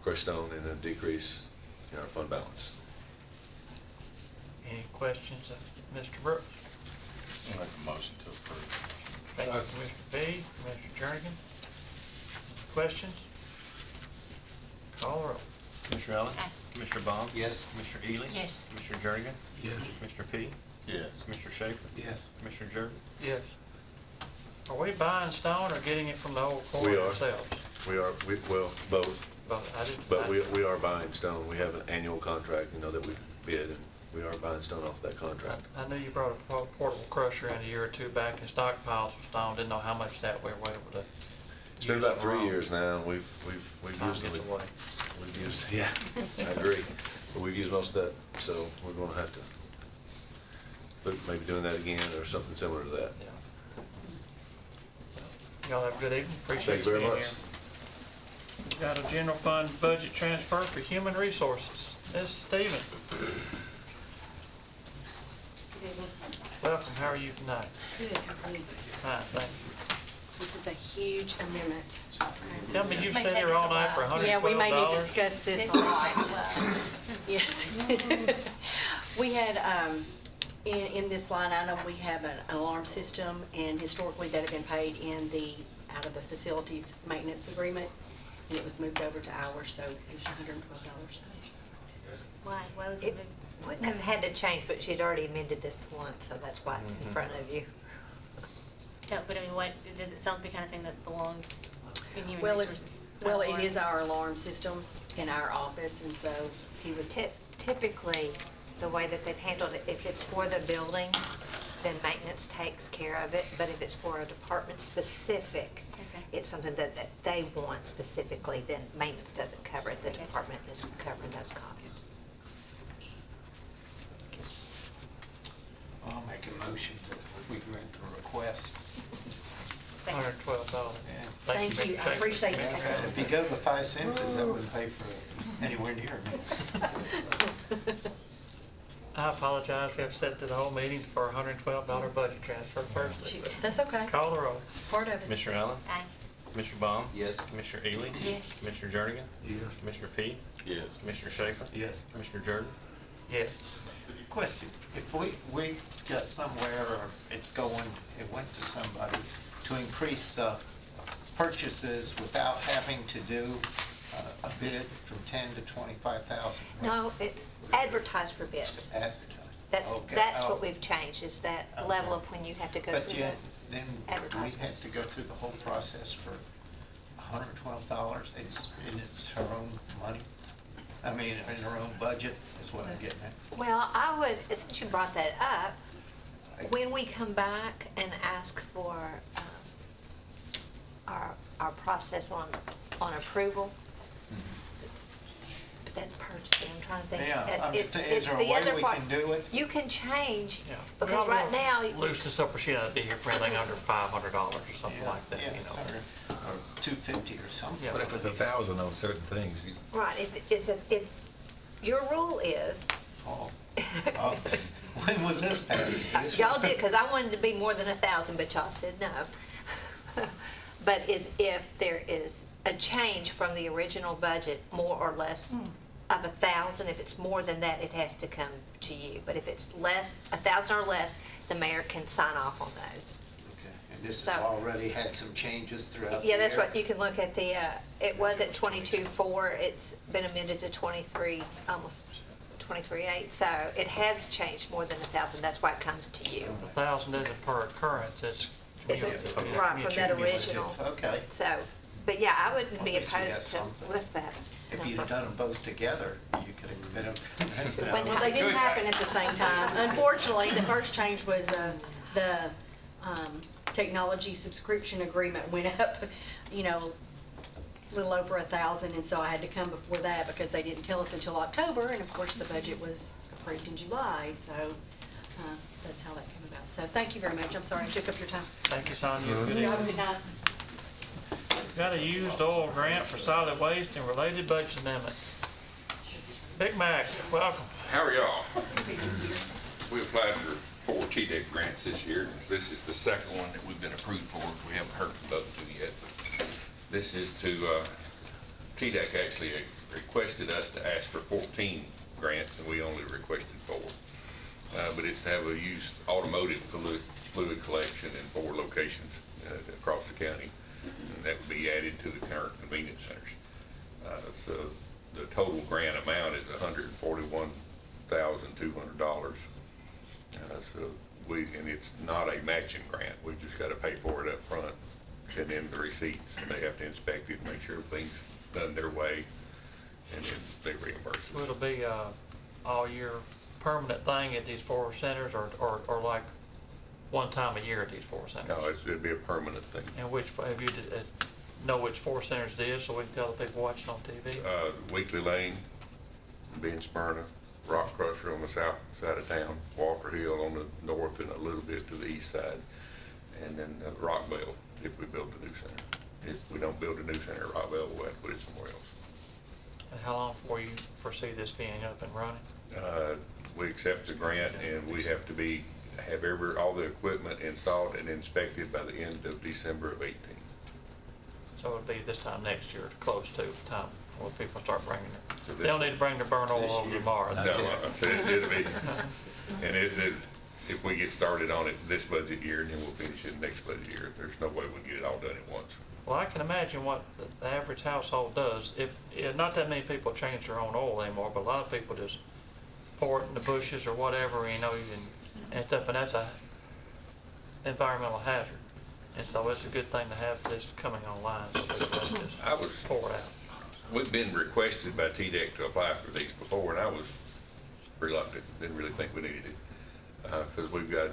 crushed stone, and a decrease in our fund balance. Any questions of Mr. Brooks? I'll make a motion to approve. Thank you, Commissioner P. Commissioner Jernigan. Questions? Call the roll. Commissioner Allen? Aye. Commissioner Baum? Yes. Commissioner Ely? Yes. Commissioner Jernigan? Yes. Commissioner P? Yes. Commissioner Schaefer? Yes. Commissioner Jordan? Yes. Are we buying stone or getting it from the old We quarry are. ourselves? Well, both, but I- we are buying stone. We have an annual contract, that we bid, and we are buying stone off that contract. I knew you brought a portable crusher in a year or two back and stockpiles of stone, didn't know how much that we were able to. It's been use about on our 3 own. years now, and we've Time used, gets away. we've used, yeah, I agree. But we've used most of that, so we're gonna have to look, maybe doing that again or something similar to that. Yeah. Y'all have a good evening. Appreciate Thank you very being much. here. Got a general fund budget transfer for human resources. Ms. Stevens. Welcome. How are you tonight? Good, how are you? Fine, thank you. This is a huge amendment. Tell me, This you may sat take here us all a night for while. $112? Yeah, we may need to discuss this This a is lot. well. Yes. We had, in this line item, we have an alarm system, and historically that had been paid out of the facilities maintenance agreement, and it was moved over to ours, so it was $112. Why? Why was It it moved? wouldn't have had to change, but she'd already amended this once, so that's why it's in front of you. No, but I mean, what, does it sound like the kind of thing that belongs in human Well, resources? well, it is our alarm system in our office, and so he was. Typically, the way that they've handled it, if it's for the building, then maintenance takes care of it. But if it's for a department specific, Okay. it's something that they want specifically, then maintenance doesn't cover it. The Gotcha. department is covering those costs. I'll make a motion that we grant the request. Second. $112. Yeah. Thank you, Mr. I Schaefer. appreciate Yeah, that. If you go to 5 cents, that wouldn't pay for anywhere near me. I apologize. We have set to the whole meeting for a $112 budget transfer first. Shoot, that's okay. Call the roll. It's part of it. Commissioner Allen? Aye. Commissioner Baum? Yes. Commissioner Ely? Yes. Commissioner Jernigan? Yes. Commissioner P? Yes. Commissioner Schaefer? Yes. Commissioner Jordan? Yes. Question, if we got somewhere, or it went to somebody to increase purchases without having to do a bid from 10 to 25,000? No, it's advertised for bids. Advertised. That's Okay. what Oh. we've changed, is that Okay. level of when you have to go But through yet, the then we advertisement. have to go through the whole process for $112. It's her own money. I mean, in her own budget is what I'm getting at. Well, I would, since you brought that up, when we come back and ask for our process on approval, but that's purchasing, I'm trying to think. Yeah, I'm It's saying, is there a the way other we part. can do it? You can change, Yeah. because right now, Loose this up, or she'd be here for anything under $500 or something Yeah, like that, yeah, you know. or 250 or something. Yeah. But if it's 1,000 on certain things, right, if your rule is, Oh. Oh. When was this passed? y'all did, because I wanted to be more than 1,000, but y'all said no. But is if there is a change from the original budget, more or less of 1,000, if it's more than that, it has to come to you. But if it's less, 1,000 or less, the mayor can sign off on those. Okay, and this So- has already had some changes throughout the Yeah, that's year? right. You can look at the, it was at 22.4, it's been amended to 23, almost 23.8. So it has changed more than 1,000, that's why it comes to you. 1,000 isn't per occurrence, it's It's cumulative. right from that original. Okay. So, but yeah, I wouldn't Well, be at least we had opposed to something. with that. If you'd have done them both together, you could have been When Well, they didn't happen at the same time. Unfortunately, the first change was the technology subscription agreement went up, a little over 1,000, and so I had to come before that because they didn't tell us until October, and of course, the budget was approved in July, so that's how that came about. So thank you very much. I'm sorry I took up your time. Thank you, Sonia. Good You have a evening. good night. Got a used oil grant for solid waste and related budget amendment. Big Mac, welcome. How are y'all? We applied for 4 TDEC grants this year. This is the second one that we've been approved for. We haven't heard from those two yet. But this is to, TDEC actually requested us to ask for 14 grants, and we only requested 4. But it's to have a used automotive fluid collection in 4 locations across the county. And that would be added to the current convenience centers. So the total grant amount is $141,200. So and it's not a matching grant. We just got to pay for it up front, send in the receipts, and they have to inspect it, make sure everything's done their way, and then they reimburse us. Will it be a all-year permanent thing at these 4 centers, or like one time a year at these 4 centers? No, it'd be a permanent thing. And which, have you know which 4 centers it is, so we can tell the people watching on TV? Weekly Lane, being Smyrna, Rock Crusher on the south side of town, Walker Hill on the north and a little bit to the east side, and then Rockville if we build a new center. If we don't build a new center at Rockville, we'll have to put it somewhere else. And how long before you foresee this being up and running? We accept the grant and we have to have all the equipment installed and inspected by the end of December of 18. So it'll be this time next year, close to the time when people start bringing it. So They don't need to bring their burn oil over tomorrow. No, I said it'll be, and if we get started on it this budget year, and then we'll finish it next budget year, there's no way we can get it all done at once. Well, I can imagine what the average household does. Not that many people change their own oil anymore, but a lot of people just pour it in the bushes or whatever, and stuff, and that's a environmental hazard. And so it's a good thing to have this coming online, so people don't just pour it out. We've been requested by TDEC to apply for these before, and I was reluctant, didn't really think we needed it, because we've got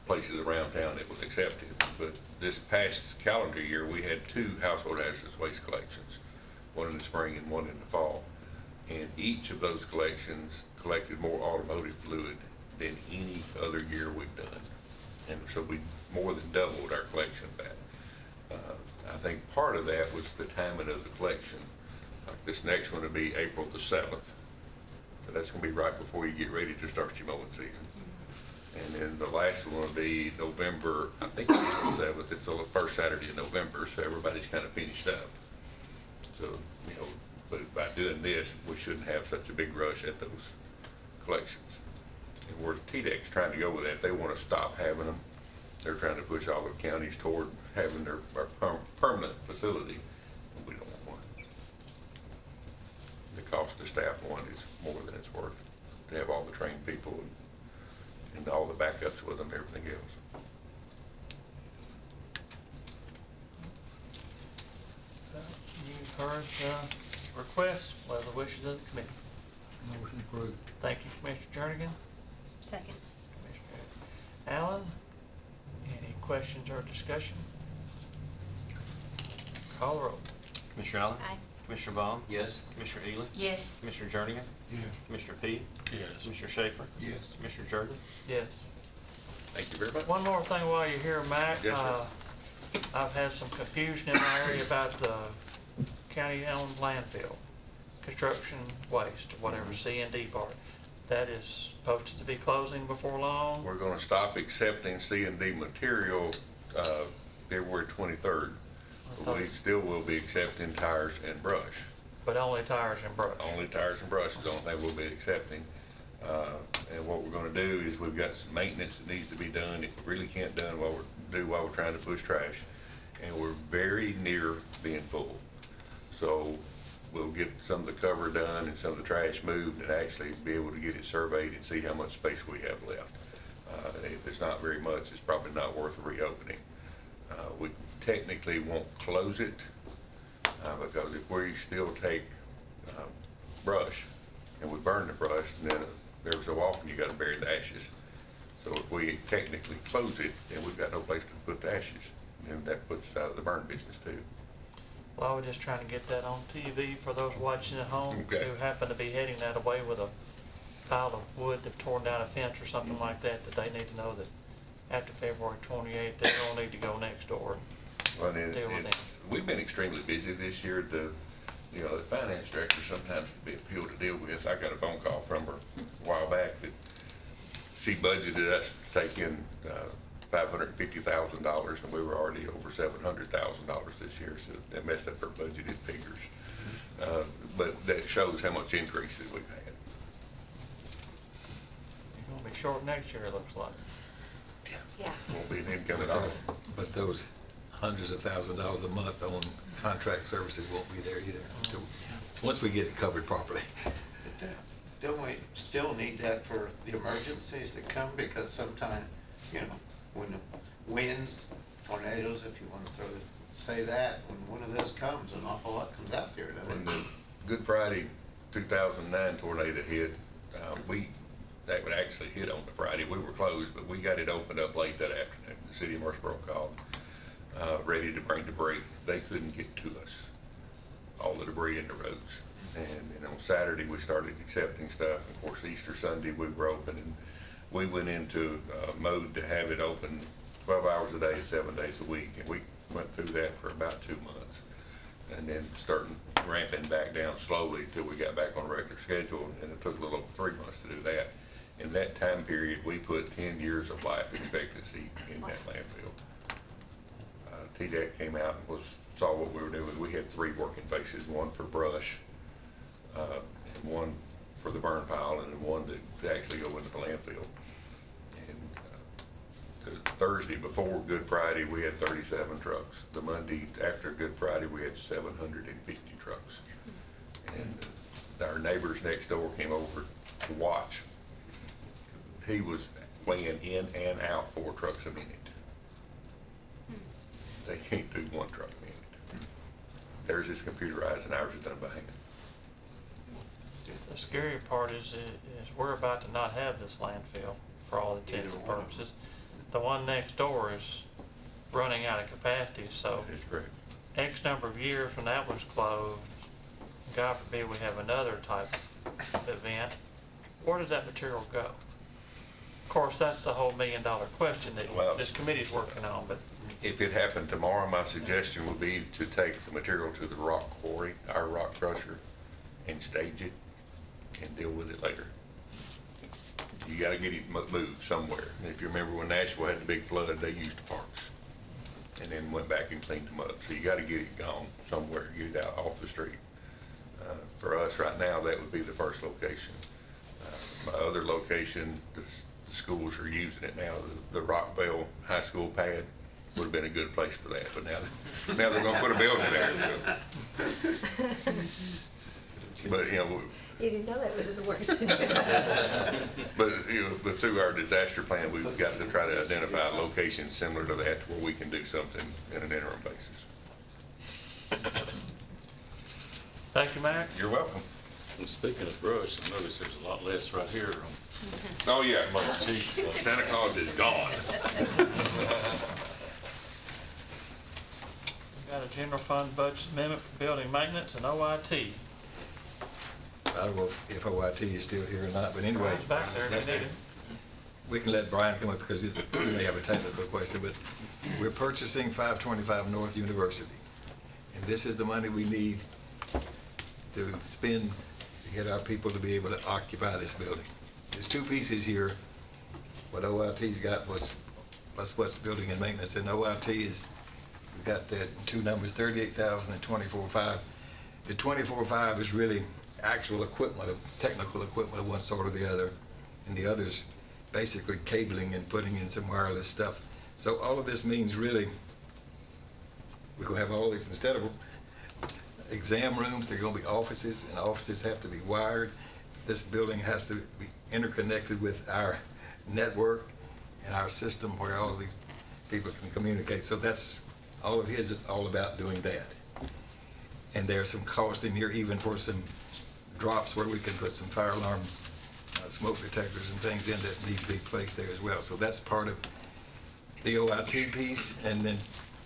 places around town that was accepted. But this past calendar year, we had 2 household hazardous waste collections, one in the spring and one in the fall. And each of those collections collected more automotive fluid than any other year we've done. And so we more than doubled our collection of that. I think part of that was the timing of the collection. Like this next one will be April the 7th. So that's going to be right before you get ready to start your mowing season. And then the last one will be November, I think it's the 7th. It's the first Saturday in November, so everybody's kind of finished up. So, but by doing this, we shouldn't have such a big rush at those collections. And where TDEC's trying to go with that, they want to stop having them. They're trying to push all the counties toward having our permanent facility, and we don't want one. The cost to staff one is more than it's worth to have all the trained people and all the backups with them, everything else. You've heard requests, what are the wishes of the committee? Motion approved. Thank you, Commissioner Jernigan. Second. Commissioner Allen, any questions or discussion? Call the roll. Commissioner Allen? Aye. Commissioner Baum? Yes. Commissioner Ely? Yes. Commissioner Jernigan? Yes. Commissioner Peete? Yes. Commissioner Schaefer? Yes. Commissioner Jordan? Yes. Thank you very much. One more thing while you're here, Mac. Yes, sir. I've had some confusion in my area about the county-owned landfill, construction waste, or whatever, C&D part. That is supposed to be closing before long? We're going to stop accepting C&D material February 23rd. But we still will be accepting tires and brush. But only tires and brush? Only tires and brush is the only thing we'll be accepting. And what we're going to do is we've got some maintenance that needs to be done that we really can't do while we're trying to push trash. And we're very near being full. So we'll get some of the cover done and some of the trash moved and actually be able to get it surveyed and see how much space we have left. If it's not very much, it's probably not worth reopening. We technically won't close it because if we still take brush and we burn the brush, then every so often you got to bury the ashes. So if we technically close it, then we've got no place to put the ashes, and that puts us out of the burn business too. Well, I was just trying to get that on TV for those watching at home Okay. who happen to be heading that away with a pile of wood that torn down a fence or something like that, that they need to know that after February 28th, they don't need to go next door Well, and deal with it. we've been extremely busy this year. The finance director sometimes can be a pill to deal with. I got a phone call from her a while back that she budgeted us to take in $550,000, and we were already over $700,000 this year, so that messed up her budgeted figures. But that shows how much increases we've had. You're gonna be short next year, it looks like. Yeah. Won't be an income at all. But those hundreds of thousands of dollars a month on contract services won't be there either. So once we get it covered properly. Don't we still need that for the emergencies that come? Because sometimes, you know, when the winds, tornadoes, if you want to say that, when one of those comes, an awful lot comes out there, When doesn't the it? Good Friday 2009 tornado hit, that would actually hit on the Friday. We were closed, but we got it opened up late that afternoon. The city of Murfreesboro called, ready to bring debris. They couldn't get to us, all the debris in the roads. And on Saturday, we started accepting stuff. Of course, Easter Sunday, we were open, and we went into mode to have it open 12 hours a day, 7 days a week. And we went through that for about 2 months, and then starting ramping back down slowly until we got back on a regular schedule. And it took a little over 3 months to do that. In that time period, we put 10 years of life expectancy in that landfill. TDEC came out and saw what we were doing. We had 3 working faces, one for brush, and one for the burn pile, and then one to actually go into the landfill. And the Thursday before Good Friday, we had 37 trucks. The Monday after Good Friday, we had 750 trucks. And our neighbors next door came over to watch. He was weighing in and out 4 trucks a minute. They can't do 1 truck a minute. Theirs is computerized and ours is done by hand. The scary part is we're about to not have this landfill for all intents and purposes. The one next door is running out of capacity, so That is correct. X number of years when that one's closed, God forbid we have another type of event, where does that material go? Of course, that's the whole $1 million question that Well, this committee's working on, but If it happened tomorrow, my suggestion would be to take the material to the rock quarry, our rock crusher, and stage it and deal with it later. You gotta get it moved somewhere. And if you remember when Nashville had the big flood, they used the parks and then went back and cleaned them up. So you gotta get it gone somewhere, get it out off the street. For us right now, that would be the first location. My other location, the schools are using it now. The Rockville High School pad would have been a good place for that, but now they're gonna put a building there, so. But, you know, You didn't know that was in the works. but through our disaster plan, we've got to try to identify locations similar to that where we can do something in an interim basis. thank you, Mac. You're welcome. And speaking of brush, I noticed there's a lot less right here on Oh, yeah. most cheeks. Santa Claus is gone. We got a general fund budget amendment for building maintenance and OIT. I don't know if OIT is still here or not, but anyway. Brian's back there if you that's- need him. We can let Brian come up because he may have a technical question, but we're purchasing 525 North University. And this is the money we need to spend to get our people to be able to occupy this building. There's 2 pieces here. What OIT's got was what's building and maintenance, and OIT is, we've got that 2 numbers, 38,000 and 24,500. The 24,500 is really actual equipment, technical equipment of one sort or the other, and the other's basically cabling and putting in some wireless stuff. So all of this means really, we're gonna have all these, instead of exam rooms, they're gonna be offices, and offices have to be wired. This building has to be interconnected with our network and our system where all of these people can communicate. So that's, all of his is all about doing that. And there's some cost in here even for some drops where we can put some fire alarm, smoke detectors and things in that need to be placed there as well. So that's part of the OIT piece. And then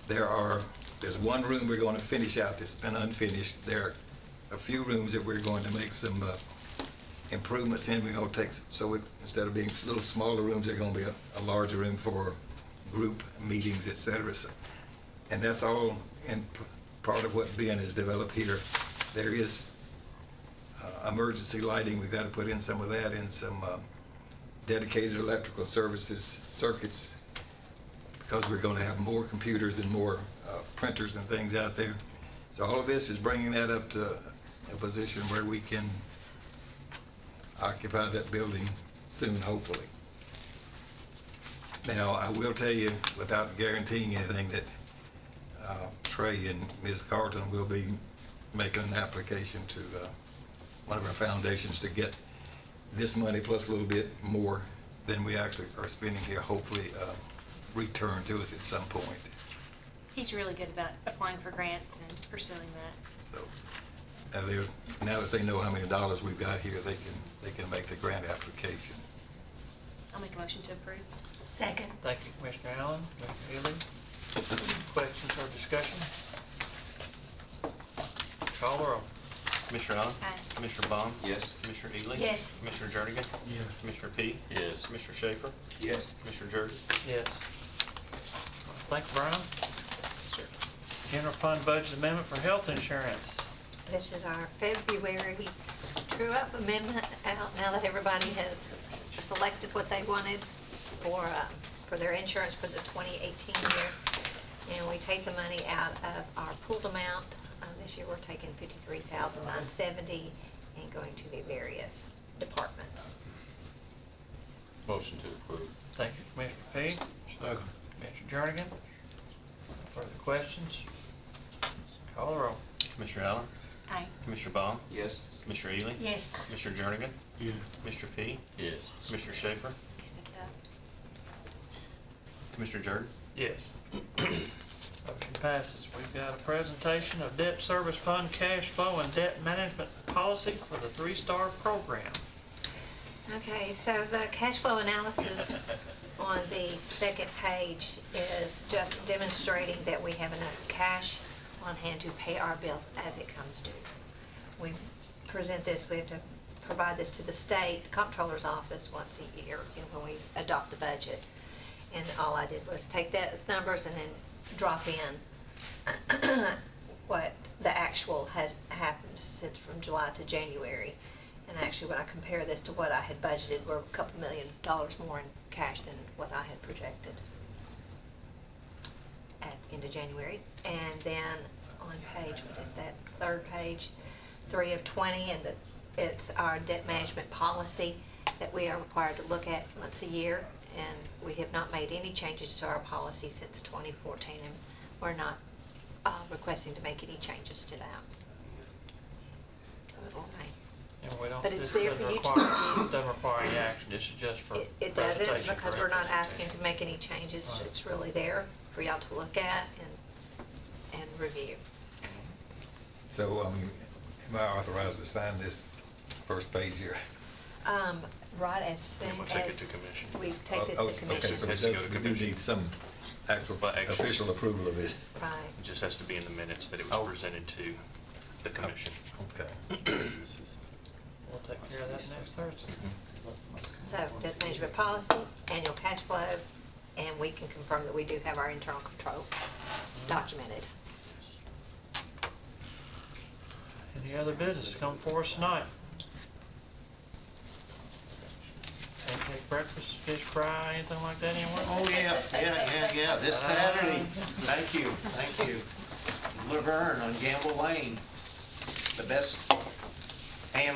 there's 1 room we're going to finish out that's been unfinished. There are a few rooms that we're going to make some improvements in. We're going to take, so instead of being little smaller rooms, they're going to be a larger room for group meetings, et cetera. So, and that's all in part of what Ben has developed here. There is emergency lighting. We've got to put in some of that, and some dedicated electrical services circuits, because we're going to have more computers and more printers and things out there. So all of this is bringing that up to a position where we can occupy that building soon, hopefully. Now, I will tell you, without guaranteeing anything, that Trey and Ms. Carlton will be making an application to one of our foundations to get this money plus a little bit more than we actually are spending here, hopefully return to us at some point. He's really good about applying for grants and pursuing that. So now that they know how many dollars we've got here, they can make the grant application. I'll make a motion to approve. Second. Thank you, Commissioner Allen. Commissioner Ely? Questions or discussion? Call the roll. Commissioner Allen? Aye. Commissioner Bond? Yes. Commissioner Ely? Yes. Commissioner Jernigan? Yes. Commissioner P? Yes. Commissioner Schaefer? Yes. Commissioner Jordan? Yes. Thank you, Brian. Sir. General fund budget amendment for health insurance. This is our February true-up amendment out now that everybody has selected what they wanted for their insurance for the 2018 year. And we take the money out of our pooled amount. This year we're taking $53,970 and going to the various departments. Motion to approve. Thank you, Commissioner P. Commissioner Jernigan. Further questions? Call the roll. Commissioner Allen? Aye. Commissioner Bond? Yes. Commissioner Ely? Yes. Commissioner Jernigan? Yeah. Commissioner P? Yes. Commissioner Schaefer? He stepped up. Commissioner Jordan? Yes. Motion passes. We've got a presentation of debt service fund cash flow and debt management policy for the 3-Star program. Okay, so the cash flow analysis on the second page is just demonstrating that we have enough cash on hand to pay our bills as it comes due. We present this, we have to provide this to the state comptroller's office once a year, when we adopt the budget. And all I did was take those numbers and then drop in what the actual has happened since from July to January. And actually, when I compare this to what I had budgeted, we're a couple $1 million more in cash than what I had projected at end of January. And then on page, what is that, third page, 3 of 20, and it's our debt management policy that we are required to look at once a year. And we have not made any changes to our policy since 2014, and we're not requesting to make any changes to that. So it'll remain. And we don't, But it's this there for doesn't you to require- review. Doesn't require any action, this is just for It doesn't, presentation, because we're not asking to make any changes. Right. It's really there for y'all to look at and review. So, am I authorized to sign this first page here? Right as soon we'll take it to as commission. we take this Oh, to commission. Okay, so Has to go to we do commission. need some actual By action. official approval of this. Right. It just has to be in the minutes that it Oh. was presented to the commission. Okay. We'll take care of that next Thursday. So debt management policy, annual cash flow, and we can confirm that we do have our internal control documented. Any other business come for us tonight? Pancake breakfast, fish fry, anything like that anywhere? Oh, yeah, this Saturday. Thank you. Laverne on Gamble Lane. The best ham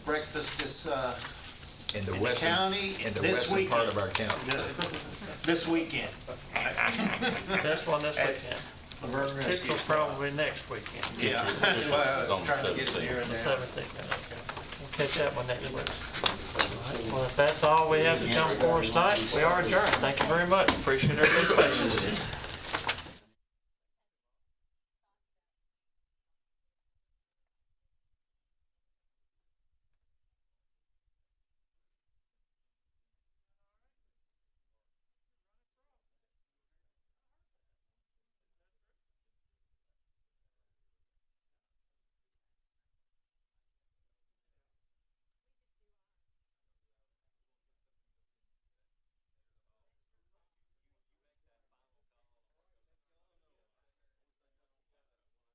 breakfast is In the in the western, county in the this western part weekend. of our county. This weekend. Best one this At weekend. Laverne Tips Rescue. will probably next weekend. Yeah, that's why I It's on was the trying to get it 17th. here and The there. 17th, okay. We'll catch that one next week. Well, if that's all we have to come for us tonight, we are adjourned. Thank you very much. Appreciate everybody's patience.